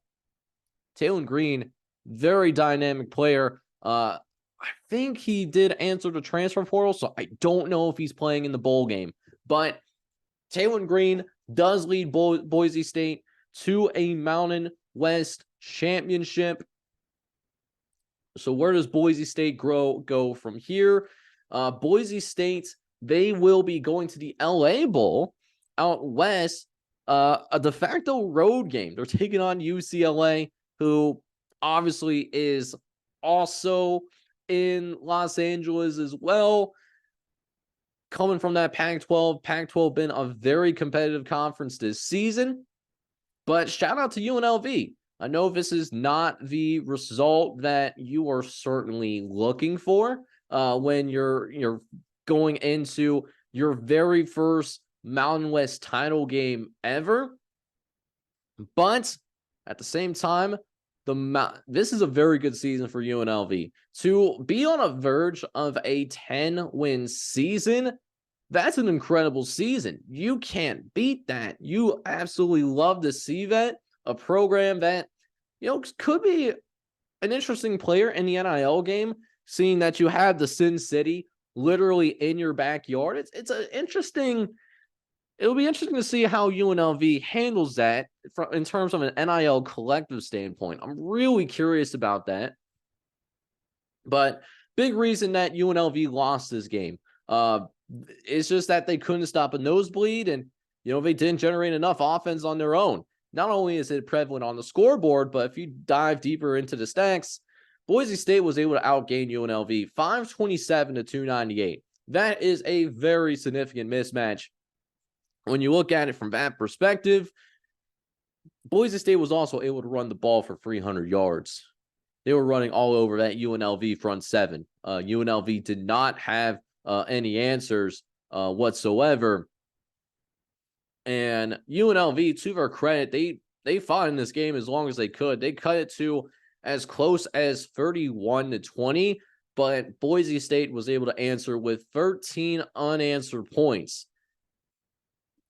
Speaker 1: Taylon Green, very dynamic player. I think he did answer the transfer portal, so I don't know if he's playing in the bowl game. But Taylon Green does lead Boise State to a Mountain West championship. So where does Boise State go from here? Boise State, they will be going to the LA Bowl out west, a de facto road game. They're taking on UCLA, who obviously is also in Los Angeles as well. Coming from that Pac-12, Pac-12 been a very competitive conference this season. But shout out to UNLV. I know this is not the result that you are certainly looking for when you're going into your very first Mountain West title game ever. But at the same time, this is a very good season for UNLV. To be on a verge of a 10-win season, that's an incredible season. You can't beat that. You absolutely love to see that. A program that, could be an interesting player in the NIL game, seeing that you have the Sin City literally in your backyard. It'll be interesting to see how UNLV handles that in terms of an NIL collective standpoint. I'm really curious about that. But big reason that UNLV lost this game. It's just that they couldn't stop a nosebleed, and they didn't generate enough offense on their own. Not only is it prevalent on the scoreboard, but if you dive deeper into the stats, Boise State was able to outgain UNLV 527-298. That is a very significant mismatch. When you look at it from that perspective, Boise State was also able to run the ball for 300 yards. They were running all over that UNLV front seven. UNLV did not have any answers whatsoever. And UNLV, to their credit, they fought in this game as long as they could. They cut it to as close as 31-20, but Boise State was able to answer with 13 unanswered points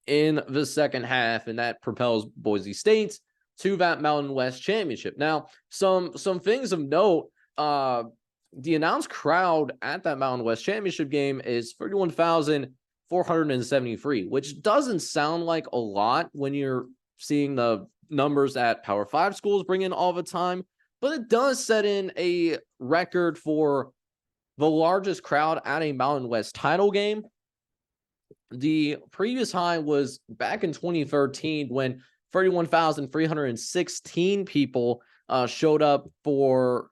Speaker 1: in the second half, and that propels Boise State to that Mountain West championship. Now, some things of note, the announced crowd at that Mountain West championship game is 31,473, which doesn't sound like a lot when you're seeing the numbers that Power 5 schools bring in all the time, but it does set in a record for the largest crowd at a Mountain West title game. The previous high was back in 2013 when 31,316 people showed up for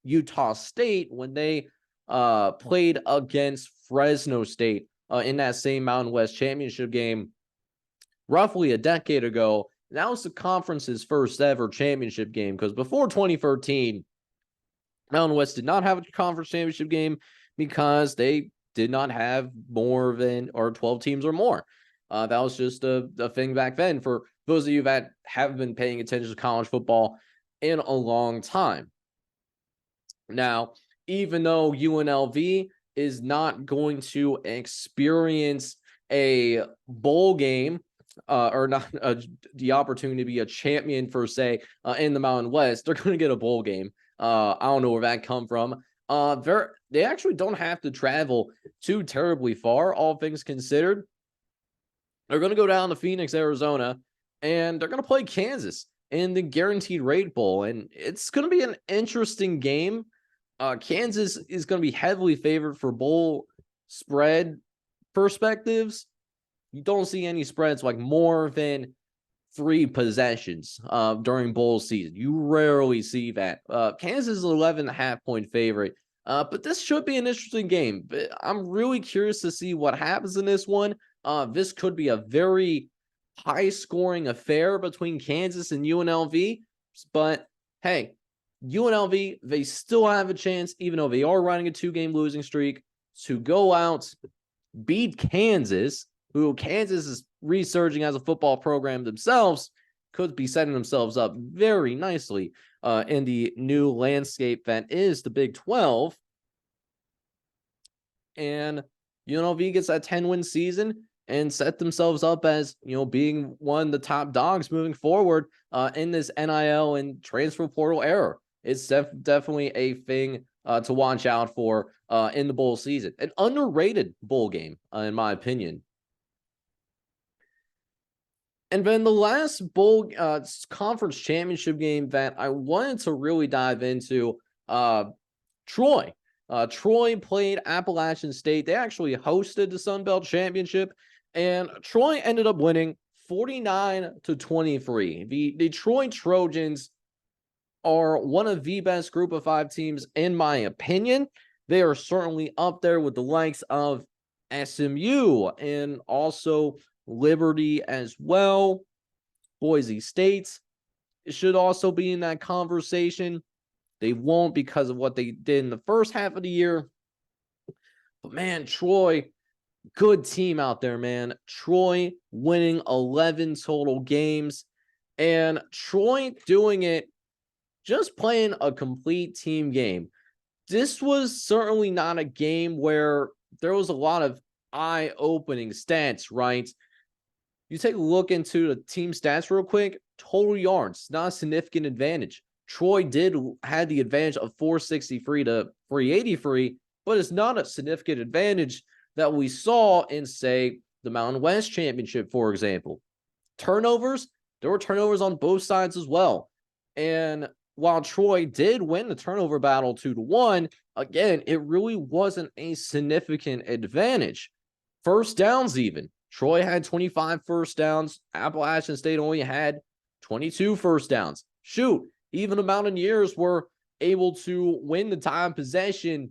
Speaker 1: Utah State when they played against Fresno State in that same Mountain West championship game roughly a decade ago. That was the conference's first ever championship game, because before 2013, Mountain West did not have a conference championship game because they did not have more than 12 teams or more. That was just a thing back then for those of you that haven't been paying attention to college football in a long time. Now, even though UNLV is not going to experience a bowl game or not the opportunity to be a champion per se in the Mountain West, they're going to get a bowl game. I don't know where that come from. They actually don't have to travel too terribly far, all things considered. They're going to go down to Phoenix, Arizona, and they're going to play Kansas in the Guaranteed Rate Bowl, and it's going to be an interesting game. Kansas is going to be heavily favored for bowl spread perspectives. You don't see any spreads like more than 3 possessions during bowl season. You rarely see that. Kansas is an 11.5-point favorite. But this should be an interesting game. But I'm really curious to see what happens in this one. This could be a very high-scoring affair between Kansas and UNLV. But, hey, UNLV, they still have a chance, even though they are running a 2-game losing streak, to go out, beat Kansas, who Kansas is resurging as a football program themselves, could be setting themselves up very nicely in the new landscape that is the Big 12. And UNLV gets that 10-win season and set themselves up as, being one of the top dogs moving forward in this NIL and transfer portal era. It's definitely a thing to watch out for in the bowl season. An underrated bowl game, in my opinion. And then the last bowl conference championship game that I wanted to really dive into, Troy. Troy played Appalachian State. They actually hosted the Sun Belt Championship, and Troy ended up winning 49-23. The Detroit Trojans are one of the best group of 5 teams, in my opinion. They are certainly up there with the likes of SMU and also Liberty as well. Boise State should also be in that conversation. They won't because of what they did in the first half of the year. But man, Troy, good team out there, man. Troy winning 11 total games. And Troy doing it, just playing a complete team game. This was certainly not a game where there was a lot of eye-opening stats, right? You take a look into the team stats real quick. Total yards, not a significant advantage. Troy had the advantage of 463 to 383, but it's not a significant advantage that we saw in, say, the Mountain West Championship, for example. Turnovers, there were turnovers on both sides as well. And while Troy did win the turnover battle 2-1, again, it really wasn't a significant advantage. First downs even. Troy had 25 first downs. Appalachian State only had 22 first downs. Shoot, even the Mountaineers were able to win the time possession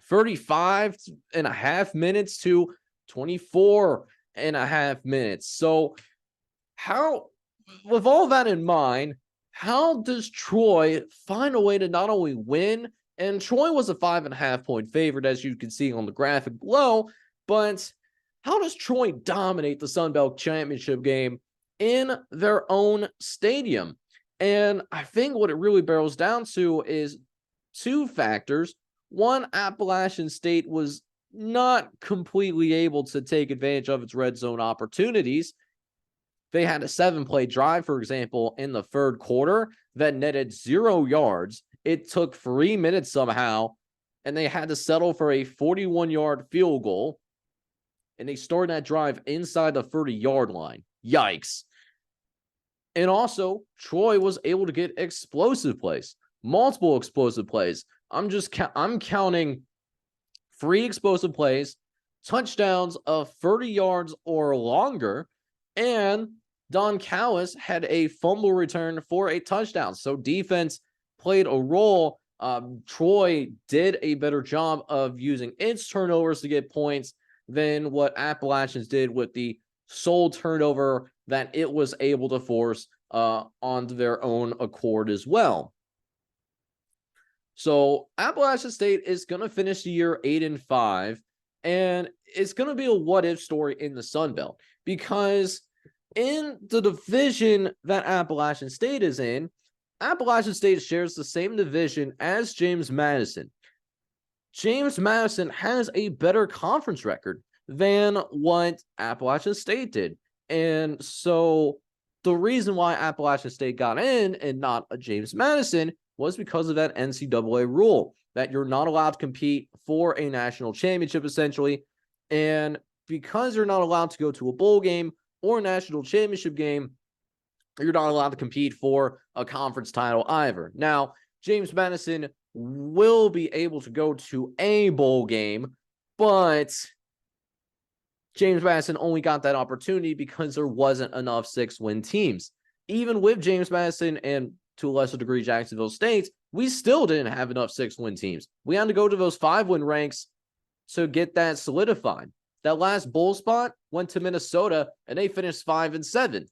Speaker 1: 35.5 minutes to 24.5 minutes. So with all that in mind, how does Troy find a way to not only win, and Troy was a 5.5-point favorite, as you can see on the graphic below, but how does Troy dominate the Sun Belt Championship game in their own stadium? And I think what it really barrels down to is 2 factors. One, Appalachian State was not completely able to take advantage of its red zone opportunities. They had a 7-play drive, for example, in the third quarter that netted 0 yards. It took 3 minutes somehow, and they had to settle for a 41-yard field goal. And they started that drive inside the 30-yard line. Yikes. And also, Troy was able to get explosive plays, multiple explosive plays. I'm counting 3 explosive plays, touchdowns of 30 yards or longer, and Don Callis had a fumble return for a touchdown. So defense played a role. Troy did a better job of using its turnovers to get points than what Appalachians did with the sole turnover that it was able to force onto their own accord as well. So Appalachian State is going to finish the year 8-5, and it's going to be a what-if story in the Sun Belt, because in the division that Appalachian State is in, Appalachian State shares the same division as James Madison. James Madison has a better conference record than what Appalachian State did. And so the reason why Appalachian State got in and not a James Madison was because of that NCAA rule that you're not allowed to compete for a national championship, essentially. And because you're not allowed to go to a bowl game or a national championship game, you're not allowed to compete for a conference title either. Now, James Madison will be able to go to a bowl game, but James Madison only got that opportunity because there wasn't enough 6-win teams. Even with James Madison and to a lesser degree Jacksonville State, we still didn't have enough 6-win teams. We had to go to those 5-win ranks to get that solidified. That last bowl spot went to Minnesota, and they finished 5-7.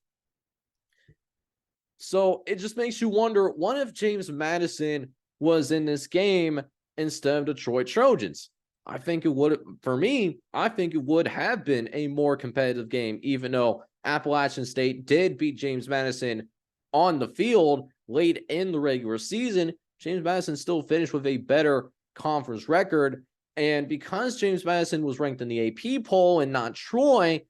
Speaker 1: So it just makes you wonder, what if James Madison was in this game instead of Detroit Trojans? I think it would, for me, I think it would have been a more competitive game, even though Appalachian State did beat James Madison on the field late in the regular season. James Madison still finished with a better conference record. And because James Madison was ranked in the AP poll and not Troy,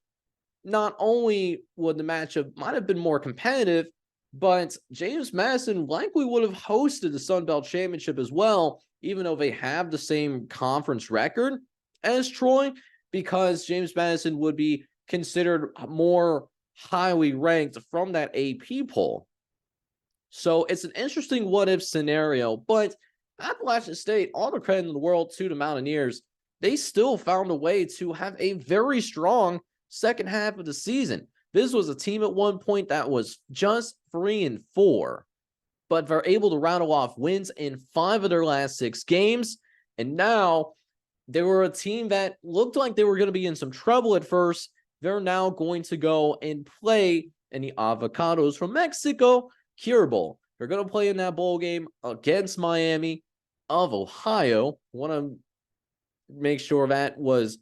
Speaker 1: not only would the matchup might have been more competitive, but James Madison likely would have hosted the Sun Belt Championship as well, even though they have the same conference record as Troy, because James Madison would be considered more highly ranked from that AP poll. So it's an interesting what-if scenario, but Appalachian State, all the credit in the world to the Mountaineers, they still found a way to have a very strong second half of the season. This was a team at one point that was just 3-4, but they're able to rattle off wins in 5 of their last 6 games. And now they were a team that looked like they were going to be in some trouble at first. They're now going to go and play in the Avocados from Mexico Cure Bowl. They're going to play in that bowl game against Miami of Ohio. Want to make sure that was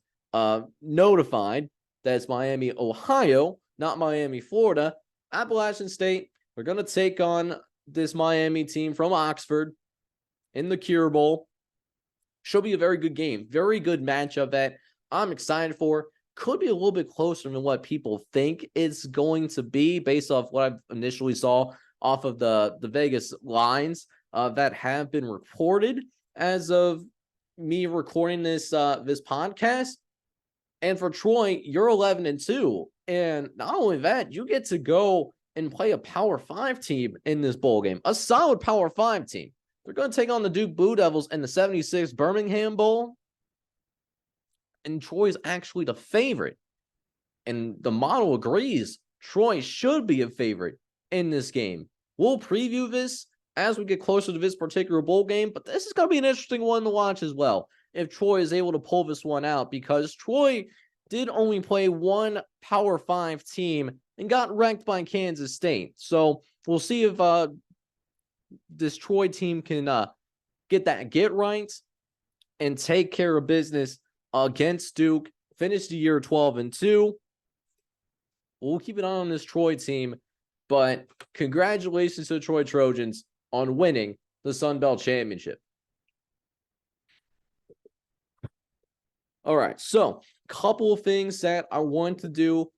Speaker 1: notified. That's Miami, Ohio, not Miami, Florida. Appalachian State, they're going to take on this Miami team from Oxford in the Cure Bowl. Should be a very good game. Very good matchup that I'm excited for. Could be a little bit closer than what people think it's going to be based off what I initially saw off of the Vegas lines that have been reported as of me recording this podcast. And for Troy, you're 11-2. And not only that, you get to go and play a Power 5 team in this bowl game. A solid Power 5 team. They're going to take on the Duke Blue Devils in the 76 Birmingham Bowl. And Troy's actually the favorite. And the model agrees. Troy should be a favorite in this game. We'll preview this as we get closer to this particular bowl game, but this is going to be an interesting one to watch as well if Troy is able to pull this one out, because Troy did only play one Power 5 team and got wrecked by Kansas State. So we'll see if this Troy team can get right and take care of business against Duke, finish the year 12-2. We'll keep an eye on this Troy team, but congratulations to the Troy Trojans on winning the Sun Belt Championship. All right, so couple of things that I want to do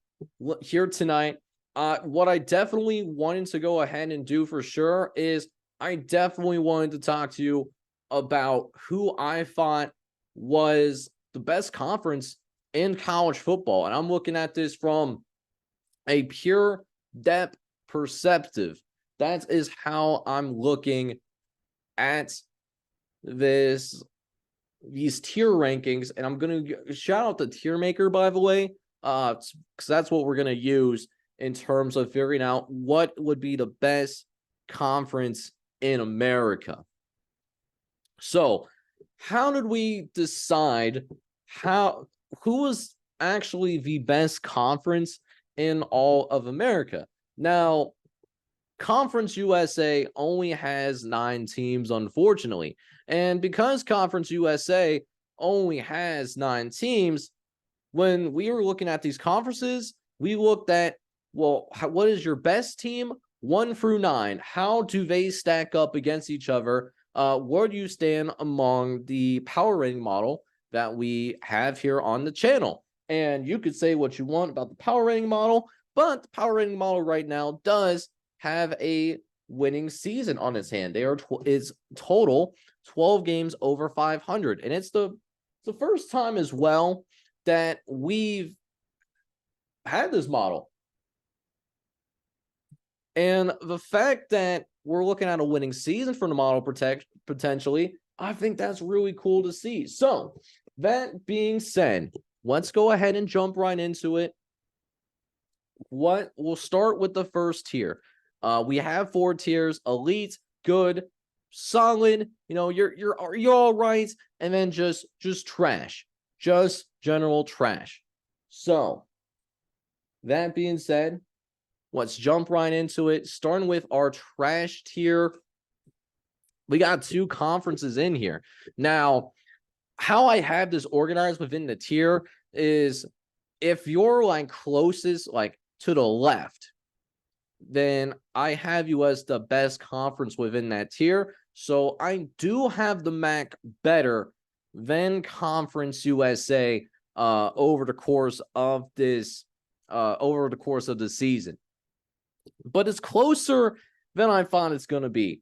Speaker 1: here tonight. What I definitely wanted to go ahead and do for sure is I definitely wanted to talk to you about who I thought was the best conference in college football. And I'm looking at this from a pure depth perspective. That is how I'm looking at these tier rankings. And I'm going to shout out the tier maker, by the way, because that's what we're going to use in terms of figuring out what would be the best conference in America. So how did we decide who was actually the best conference in all of America? Now, Conference USA only has 9 teams, unfortunately. And because Conference USA only has 9 teams, when we were looking at these conferences, we looked at, well, what is your best team? 1 through 9. How do they stack up against each other? Where do you stand among the power rating model that we have here on the channel? And you could say what you want about the power rating model, but the power rating model right now does have a winning season on its hand. They are is total 12 games over 500, and it's the first time as well that we've had this model. And the fact that we're looking at a winning season for the model potentially. I think that's really cool to see. So that being said, let's go ahead and jump right into it. We'll start with the first tier. We have 4 tiers: elite, good, solid, you're all right, and then just trash. Just general trash. So that being said, let's jump right into it. Starting with our trash tier. We got 2 conferences in here. Now, how I have this organized within the tier is if you're like closest, like to the left, then I have you as the best conference within that tier. So I do have the MAC better than Conference USA over the course of this season. But it's closer than I thought it's going to be.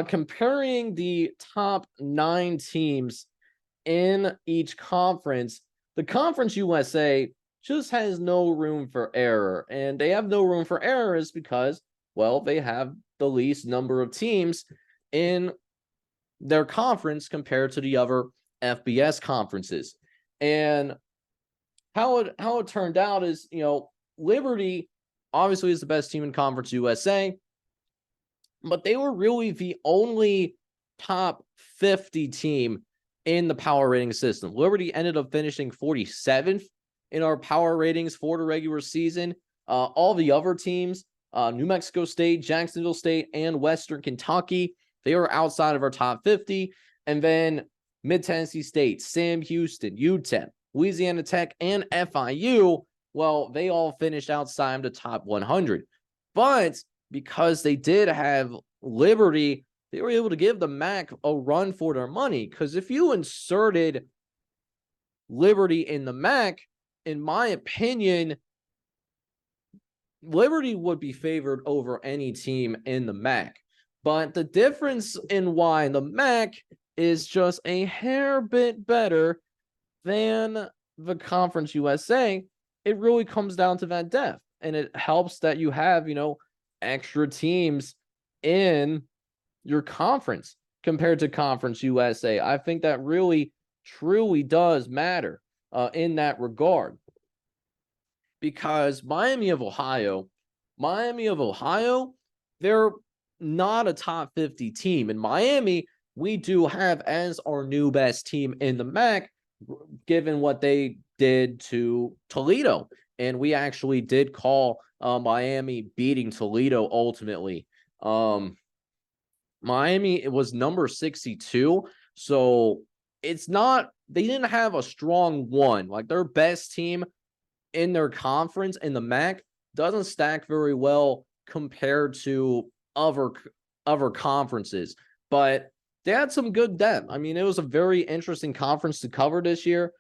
Speaker 1: Comparing the top 9 teams in each conference, the Conference USA just has no room for error. And they have no room for error is because, well, they have the least number of teams in their conference compared to the other FBS conferences. And how it turned out is, Liberty obviously is the best team in Conference USA, but they were really the only top 50 team in the power rating system. Liberty ended up finishing 47th in our power ratings for the regular season. All the other teams, New Mexico State, Jacksonville State, and Western Kentucky, they were outside of our top 50. And then Mid-Tennessee State, Sam Houston, UTEP, Louisiana Tech, and FIU, well, they all finished outside of the top 100. But because they did have Liberty, they were able to give the MAC a run for their money. Because if you inserted Liberty in the MAC, in my opinion, Liberty would be favored over any team in the MAC. But the difference in why the MAC is just a hair bit better than the Conference USA, it really comes down to that depth. And it helps that you have, extra teams in your conference compared to Conference USA. I think that really, truly does matter in that regard. Because Miami of Ohio, they're not a top 50 team. In Miami, we do have as our new best team in the MAC, given what they did to Toledo. And we actually did call Miami beating Toledo ultimately. Miami, it was number 62. So it's not, they didn't have a strong one. Like their best team in their conference in the MAC doesn't stack very well compared to other conferences. But they had some good depth. I mean, it was a very interesting conference to cover this year.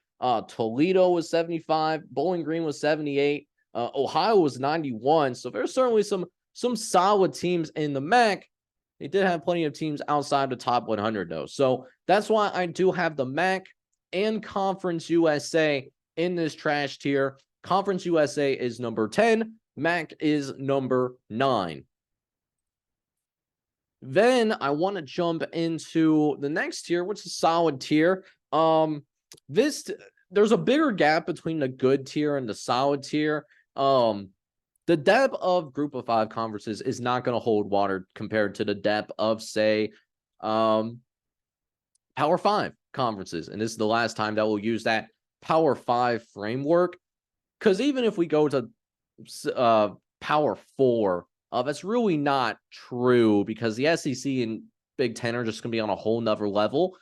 Speaker 1: Toledo was 75, Bowling Green was 78, Ohio was 91. So there's certainly some solid teams in the MAC. They did have plenty of teams outside the top 100 though. So that's why I do have the MAC and Conference USA in this trash tier. Conference USA is number 10, MAC is number 9. Then I want to jump into the next tier, which is solid tier. There's a bigger gap between the good tier and the solid tier. The depth of Group of 5 conferences is not going to hold water compared to the depth of, say, Power 5 conferences. And this is the last time that we'll use that Power 5 framework. Because even if we go to Power 4, that's really not true because the SEC and Big Ten are just going to be on a whole nother level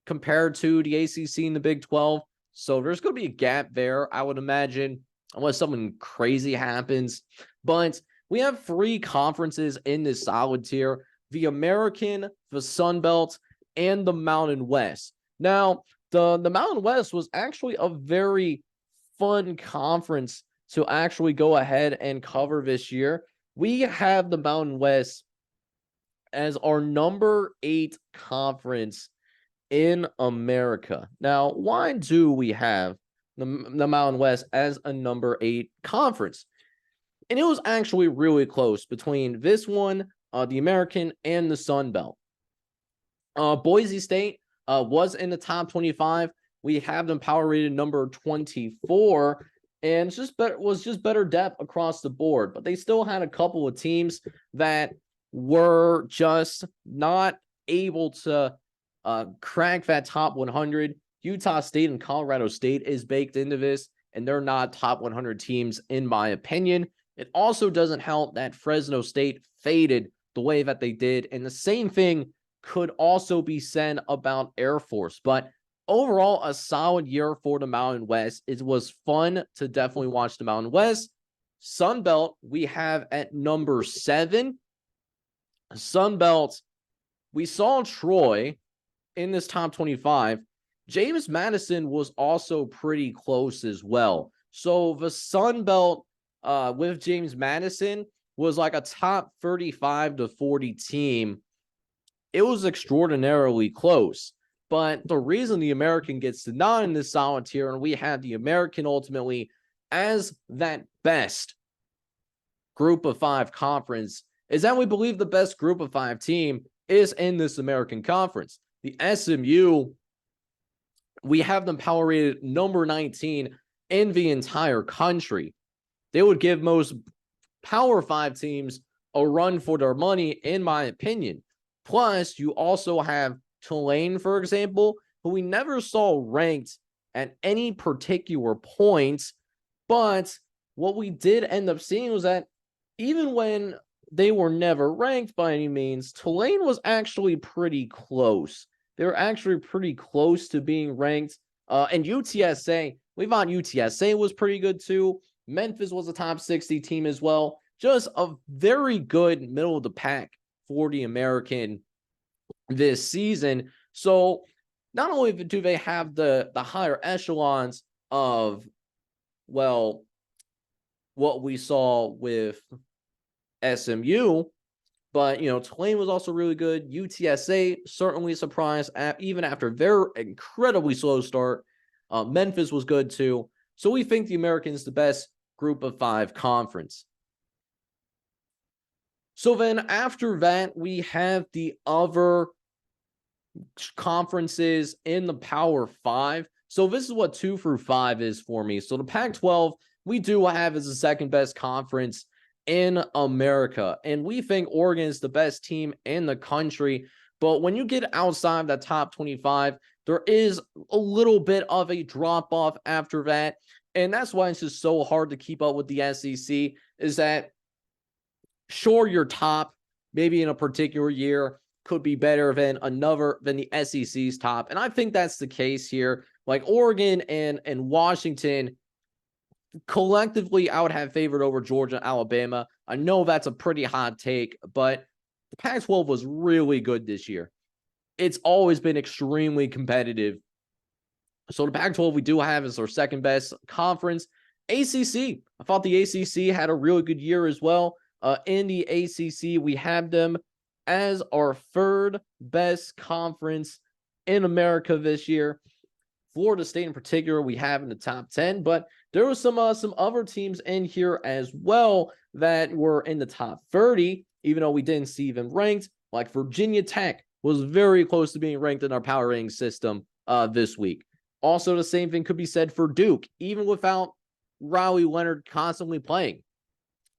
Speaker 1: compared to the ACC and the Big 12. So there's going to be a gap there, I would imagine, unless something crazy happens. But we have 3 conferences in this solid tier: the American, the Sun Belt, and the Mountain West. Now, the Mountain West was actually a very fun conference to actually go ahead and cover this year. We have the Mountain West as our number 8 conference in America. Now, why do we have the Mountain West as a number 8 conference? And it was actually really close between this one, the American, and the Sun Belt. Boise State was in the top 25. We have them power rated number 24, and was just better depth across the board. But they still had a couple of teams that were just not able to crack that top 100. Utah State and Colorado State is baked into this, and they're not top 100 teams, in my opinion. It also doesn't help that Fresno State faded the way that they did, and the same thing could also be said about Air Force. But overall, a solid year for the Mountain West. It was fun to definitely watch the Mountain West. Sun Belt, we have at number 7. Sun Belt, we saw Troy in this top 25. James Madison was also pretty close as well. So the Sun Belt with James Madison was like a top 35 to 40 team. It was extraordinarily close. But the reason the American gets to 9 in this solid tier, and we have the American ultimately as that best group of 5 conference, is that we believe the best group of 5 team is in this American conference. The SMU, we have them power rated number 19 in the entire country. They would give most Power 5 teams a run for their money, in my opinion. Plus, you also have Tulane, for example, who we never saw ranked at any particular point. But what we did end up seeing was that even when they were never ranked by any means, Tulane was actually pretty close. They were actually pretty close to being ranked. And UTSA, we thought UTSA was pretty good too. Memphis was a top 60 team as well. Just a very good middle of the pack for the American this season. So not only do they have the higher echelons of, well, what we saw with SMU, but, Tulane was also really good. UTSA certainly surprised, even after their incredibly slow start. Memphis was good too. So we think the American's the best group of 5 conference. So then after that, we have the other conferences in the Power 5. So this is what 2 through 5 is for me. So the Pac-12, we do have as the second best conference in America. And we think Oregon is the best team in the country. But when you get outside the top 25, there is a little bit of a drop-off after that. And that's why it's just so hard to keep up with the SEC, is that sure, your top, maybe in a particular year, could be better than the SEC's top. And I think that's the case here. Like Oregon and Washington, collectively, I would have favored over Georgia and Alabama. I know that's a pretty hot take, but the Pac-12 was really good this year. It's always been extremely competitive. So the Pac-12 we do have is our second best conference. ACC, I thought the ACC had a really good year as well. In the ACC, we have them as our third best conference in America this year. Florida State in particular, we have in the top 10, but there was some other teams in here as well that were in the top 30, even though we didn't see them ranked. Like Virginia Tech was very close to being ranked in our power rating system this week. Also, the same thing could be said for Duke, even without Riley Leonard constantly playing.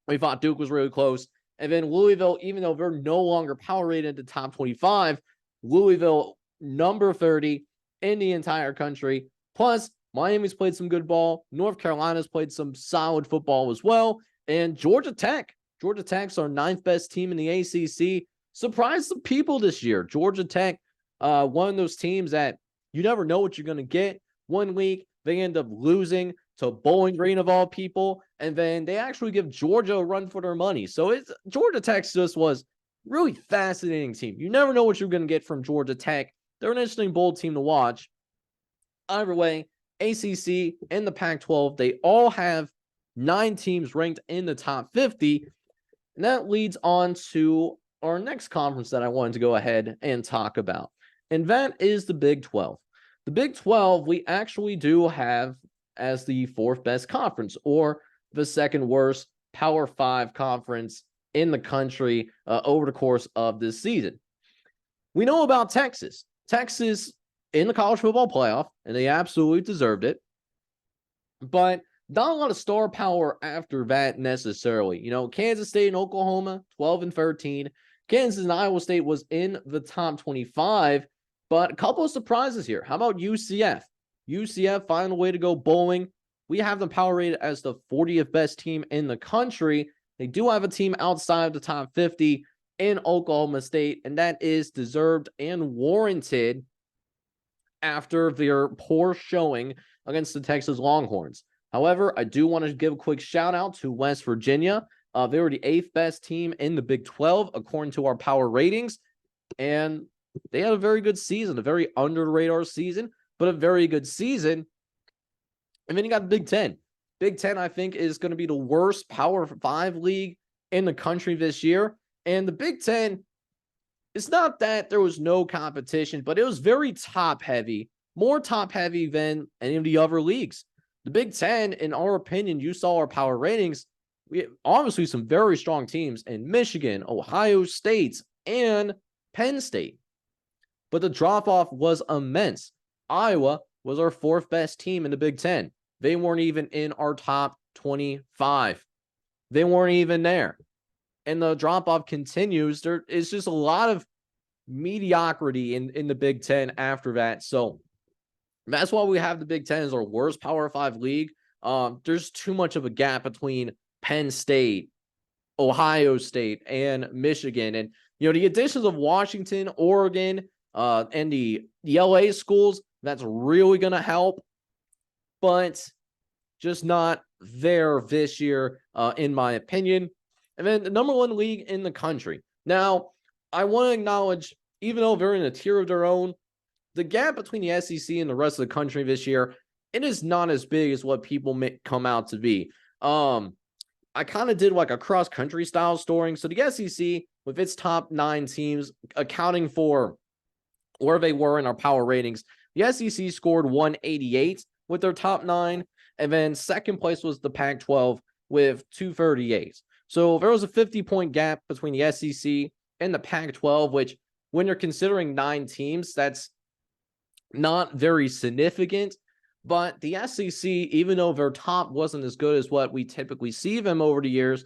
Speaker 1: We thought Duke was really close. And then Louisville, even though they're no longer power rated in the top 25, Louisville number 30 in the entire country. Plus, Miami's played some good ball. North Carolina's played some solid football as well. And Georgia Tech's our 9th best team in the ACC. Surprised some people this year. Georgia Tech, one of those teams that you never know what you're going to get. One week, they end up losing to Bowling Green of all people, and then they actually give Georgia a run for their money. So Georgia Tech just was really fascinating team. You never know what you're going to get from Georgia Tech. They're an interesting, bold team to watch. Either way, ACC and the Pac-12, they all have 9 teams ranked in the top 50, and that leads on to our next conference that I wanted to go ahead and talk about, and that is the Big 12. The Big 12, we actually do have as the 4th best conference, or the second worst Power 5 conference in the country over the course of this season. We know about Texas. Texas in the college football playoff, and they absolutely deserved it. But not a lot of star power after that necessarily. You know, Kansas State and Oklahoma, 12-13. Kansas and Iowa State was in the top 25, but a couple of surprises here. How about UCF? UCF finding a way to go bowling. We have them power rated as the 40th best team in the country. They do have a team outside of the top 50 in Oklahoma State, and that is deserved and warranted after their poor showing against the Texas Longhorns. However, I do want to give a quick shout out to West Virginia. They were the 8th best team in the Big 12, according to our power ratings. And they had a very good season, a very under the radar season, but a very good season. And then you got the Big 10. Big 10, I think, is going to be the worst Power 5 league in the country this year. And the Big 10, it's not that there was no competition, but it was very top-heavy, more top-heavy than any of the other leagues. The Big 10, in our opinion, you saw our power ratings, we have obviously some very strong teams in Michigan, Ohio State, and Penn State. But the drop-off was immense. Iowa was our 4th best team in the Big 10. They weren't even in our top 25. They weren't even there. And the drop-off continues. There is just a lot of mediocrity in the Big 10 after that. So that's why we have the Big 10 as our worst Power 5 league. There's too much of a gap between Penn State, Ohio State, and Michigan. And, you know, the additions of Washington, Oregon, and the LA schools, that's really going to help. But just not there this year, in my opinion. And then the number 1 league in the country. Now, I want to acknowledge, even though they're in a tier of their own, the gap between the SEC and the rest of the country this year, it is not as big as what people may come out to be. I kind of did like a cross-country style storing. So the SEC, with its top 9 teams, accounting for where they were in our power ratings, the SEC scored 188 with their top 9. And then second place was the Pac-12 with 238. So there was a 50-point gap between the SEC and the Pac-12, which when you're considering 9 teams, that's not very significant. But the SEC, even though their top wasn't as good as what we typically see them over the years,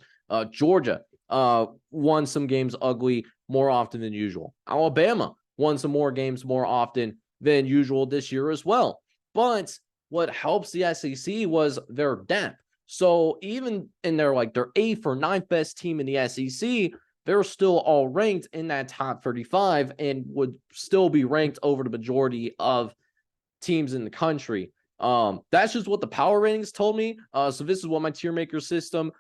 Speaker 1: Georgia won some games ugly more often than usual. Alabama won some more games more often than usual this year as well. But what helps the SEC was their depth. So even in their 8th or 9th best team in the SEC, they're still all ranked in that top 35 and would still be ranked over the majority of teams in the country. That's just what the power ratings told me. So this is what my tier maker system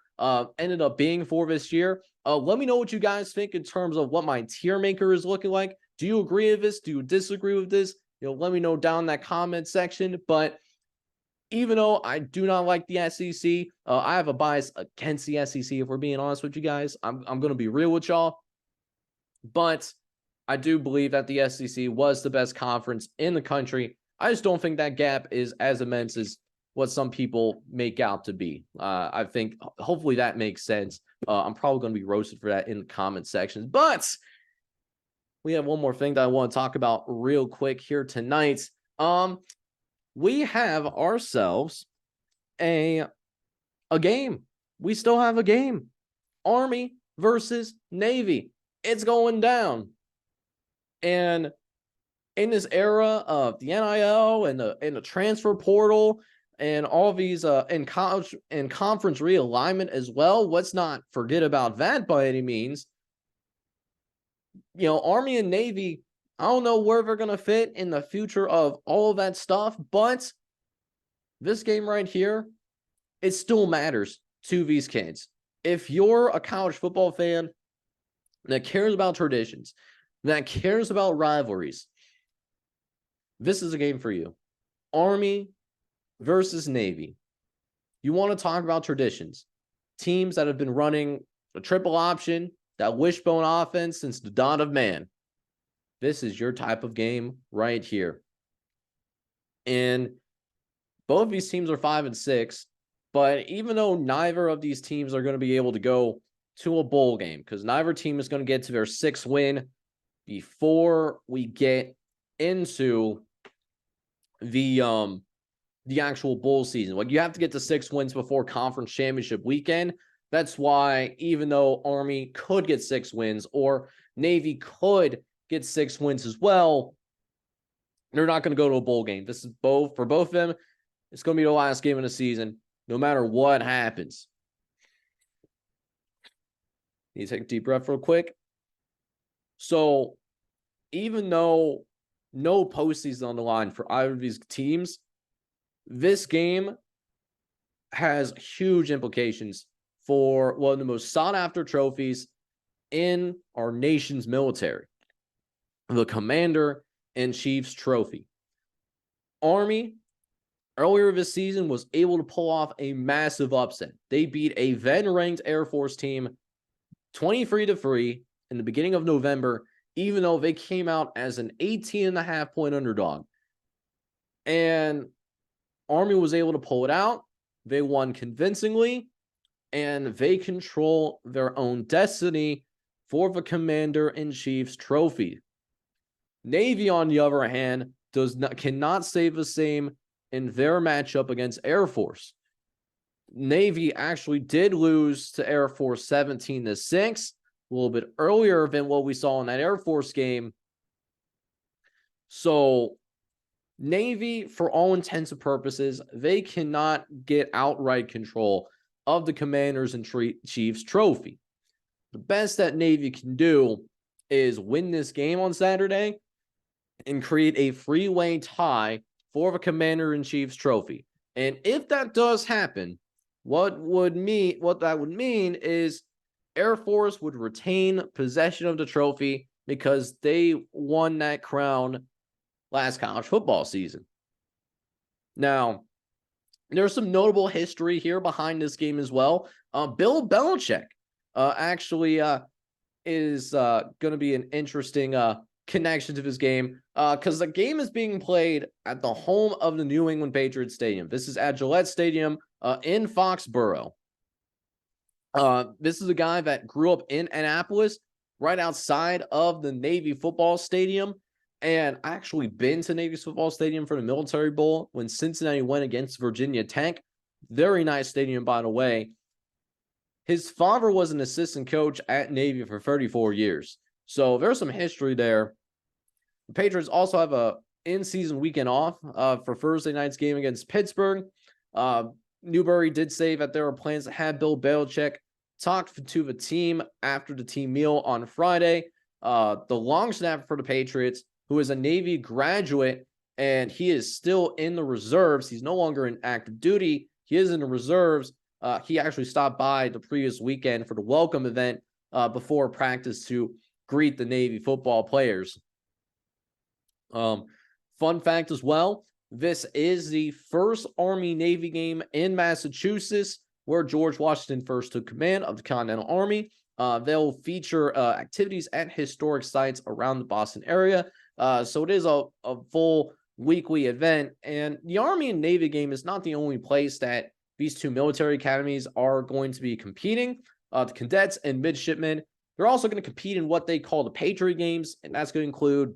Speaker 1: ended up being for this year. Let me know what you guys think in terms of what my tier maker is looking like. Do you agree with this? Do you disagree with this? Let me know down in that comment section. But even though I do not like the SEC, I have a bias against the SEC, if we're being honest with you guys. I'm going to be real with y'all. But I do believe that the SEC was the best conference in the country. I just don't think that gap is as immense as what some people make out to be. I think hopefully that makes sense. I'm probably going to be roasted for that in the comment sections. But we have one more thing that I want to talk about real quick here tonight. We have ourselves a game. We still have a game. Army versus Navy. It's going down. And in this era of the NIL and the transfer portal and all these in college and conference realignment as well, let's not forget about that by any means. Army and Navy, I don't know where they're going to fit in the future of all of that stuff, but this game right here, it still matters to these kids. If you're a college football fan that cares about traditions, that cares about rivalries, this is a game for you. Army versus Navy. You want to talk about traditions. Teams that have been running a triple option, that wishbone offense since the dawn of man. This is your type of game right here. And both of these teams are 5-6, but even though neither of these teams are going to be able to go to a bowl game because neither team is going to get to their 6th win before we get into the actual bowl season. Like, you have to get to 6 wins before conference championship weekend. That's why even though Army could get 6 wins or Navy could get 6 wins as well, they're not going to go to a bowl game. This is for both of them. It's going to be the last game of the season, no matter what happens. Need to take a deep breath real quick. So, even though no postseason on the line for either of these teams, this game has huge implications for one of the most sought-after trophies in our nation's military, the Commander-in-Chief's Trophy. Army, earlier this season, was able to pull off a massive upset. They beat a then-ranked Air Force team 23-3 in the beginning of November, even though they came out as an 18.5-point underdog. And Army was able to pull it out. They won convincingly, and they control their own destiny for the Commander-in-Chief's Trophy. Navy, on the other hand, cannot say the same in their matchup against Air Force. Navy actually did lose to Air Force 17-6, a little bit earlier than what we saw in that Air Force game. So Navy, for all intents and purposes, they cannot get outright control of the Commanders-in-Chief's Trophy. The best that Navy can do is win this game on Saturday and create a three-way tie for the Commander-in-Chief's Trophy. And if that does happen, what that would mean is Air Force would retain possession of the trophy because they won that crown last college football season. Now, there's some notable history here behind this game as well. Bill Belichick is going to be an interesting connection to this game because the game is being played at the home of the New England Patriots Stadium. This is at Gillette Stadium in Foxborough. This is a guy that grew up in Annapolis, right outside of the Navy football stadium. And I actually been to Navy's football stadium for the Military Bowl when Cincinnati went against Virginia Tech. Very nice stadium, by the way. His father was an assistant coach at Navy for 34 years. So there's some history there. The Patriots also have a in-season weekend off for Thursday night's game against Pittsburgh. Newberry did say that there were plans to have Bill Belichick talk to the team after the team meal on Friday. The long snapper for the Patriots, who is a Navy graduate, and he is still in the reserves. He's no longer in active duty. He is in the reserves. He actually stopped by the previous weekend for the welcome event before practice to greet the Navy football players. Fun fact as well, this is the first Army-Navy game in Massachusetts where George Washington first took command of the Continental Army. They'll feature activities at historic sites around the Boston area. So it is a full weekly event. And the Army and Navy game is not the only place that these two military academies are going to be competing. The cadets and midshipmen, they're also going to compete in what they call the Patriot Games, and that's going to include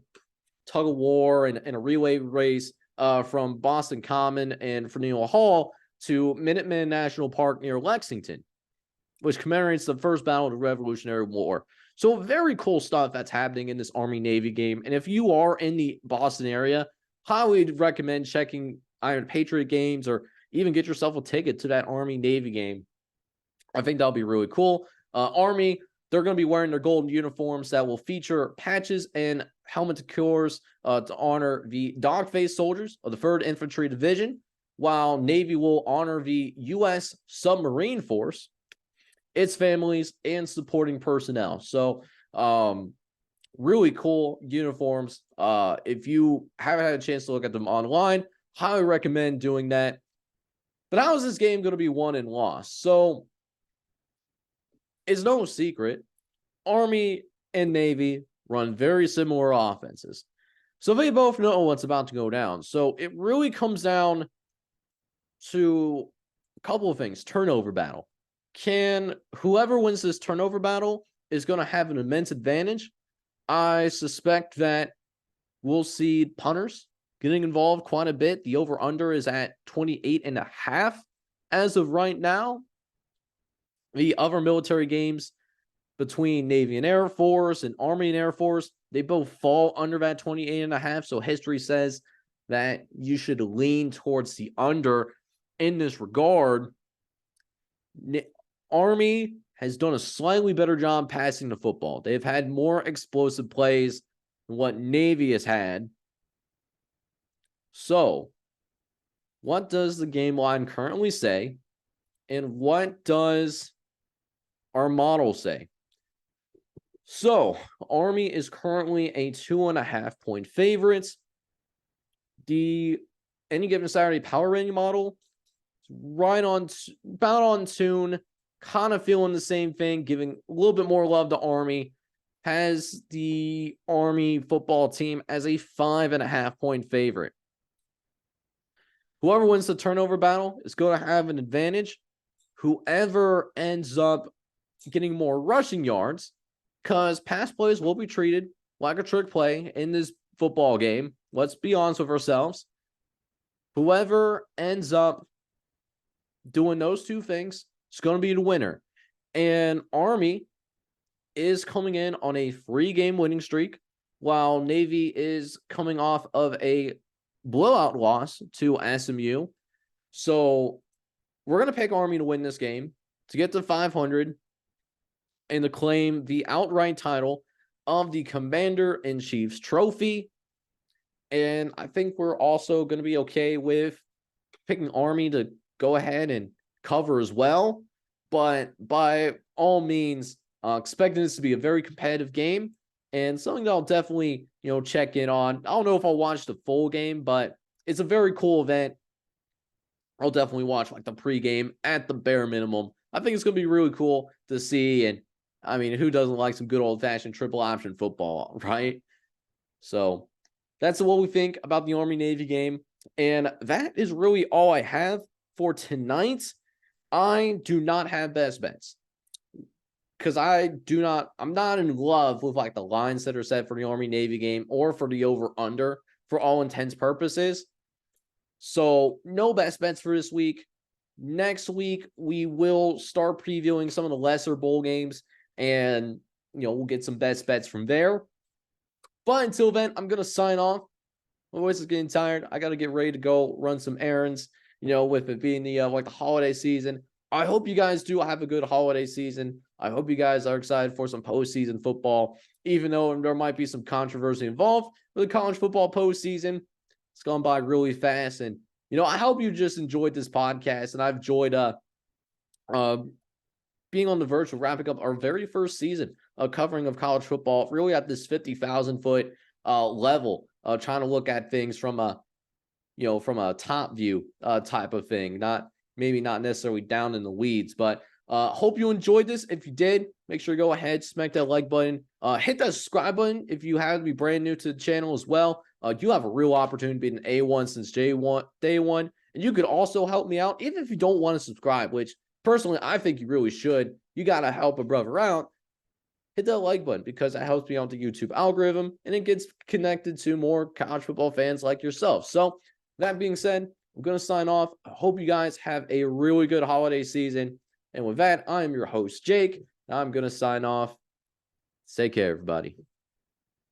Speaker 1: tug of war and a relay race from Boston Common and Faneuil Hall to Minuteman National Park near Lexington, which commemorates the first battle of the Revolutionary War. So very cool stuff that's happening in this Army-Navy game. And if you are in the Boston area, highly recommend checking either Patriot Games or even get yourself a ticket to that Army-Navy game. I think that'll be really cool. Army, they're going to be wearing their golden uniforms that will feature patches and helmet decors to honor the dog-faced soldiers of the 3rd Infantry Division, while Navy will honor the U.S. Submarine Force, its families, and supporting personnel. So, really cool uniforms. If you haven't had a chance to look at them online, highly recommend doing that. But how is this game going to be won and lost? So, it's no secret, Army and Navy run very similar offenses. So they both know what's about to go down. So it really comes down to a couple of things. Turnover battle. whoever wins this turnover battle is going to have an immense advantage. I suspect that we'll see punters getting involved quite a bit. The over-under is at 28.5 as of right now. The other military games between Navy and Air Force and Army and Air Force, they both fall under that 28.5. So history says that you should lean towards the under in this regard. Army has done a slightly better job passing the football. They've had more explosive plays than what Navy has had. So, what does the game line currently say? And what does our model say? So, Army is currently a 2.5 point favorite. The Any Given Saturday power rating model is right on, about on tune, kind of feeling the same thing, giving a little bit more love to Army. Has the Army football team as a 5.5 point favorite. Whoever wins the turnover battle is going to have an advantage. Whoever ends up getting more rushing yards, because pass plays will be treated like a trick play in this football game. Let's be honest with ourselves. Whoever ends up doing those two things is going to be the winner. And Army is coming in on a 3-game winning streak, while Navy is coming off of a blowout loss to SMU. So we're going to pick Army to win this game, to get to 500, and to claim the outright title of the Commander-in-Chief's trophy. And I think we're also going to be okay with picking Army to go ahead and cover as well. But by all means, expecting this to be a very competitive game, and something that I'll definitely, check in on. I don't know if I'll watch the full game, but it's a very cool event. I'll definitely watch like the pregame at the bare minimum. I think it's going to be really cool to see. And I mean, who doesn't like some good old-fashioned triple option football, right? So that's what we think about the Army-Navy game. And that is really all I have for tonight. I do not have best bets, because I'm not in love with like the lines that are set for the Army-Navy game or for the over-under for all intents purposes. So no best bets for this week. Next week, we will start previewing some of the lesser bowl games, and, we'll get some best bets from there. But until then, I'm going to sign off. My voice is getting tired. I got to get ready to go run some errands, with it being the holiday season. I hope you guys do have a good holiday season. I hope you guys are excited for some postseason football, even though there might be some controversy involved with the college football postseason. It's gone by really fast. And, I hope you just enjoyed this podcast, and I've enjoyed being on the verge of wrapping up our very first season of covering of college football, really at this 50,000-foot level, trying to look at things from a top view type of thing, not necessarily down in the weeds. But hope you enjoyed this. If you did, make sure to go ahead, smack that like button, hit that subscribe button if you happen to be brand new to the channel as well. You have a real opportunity to be an A1 since day one, and you could also help me out, even if you don't want to subscribe, which personally I think you really should. You got to help a brother out. Hit that like button, because that helps me out the YouTube algorithm, and it gets connected to more college football fans like yourself. So that being said, I'm going to sign off. I hope you guys have a really good holiday season. And with that, I am your host, Jake. I'm going to sign off. Take care, everybody.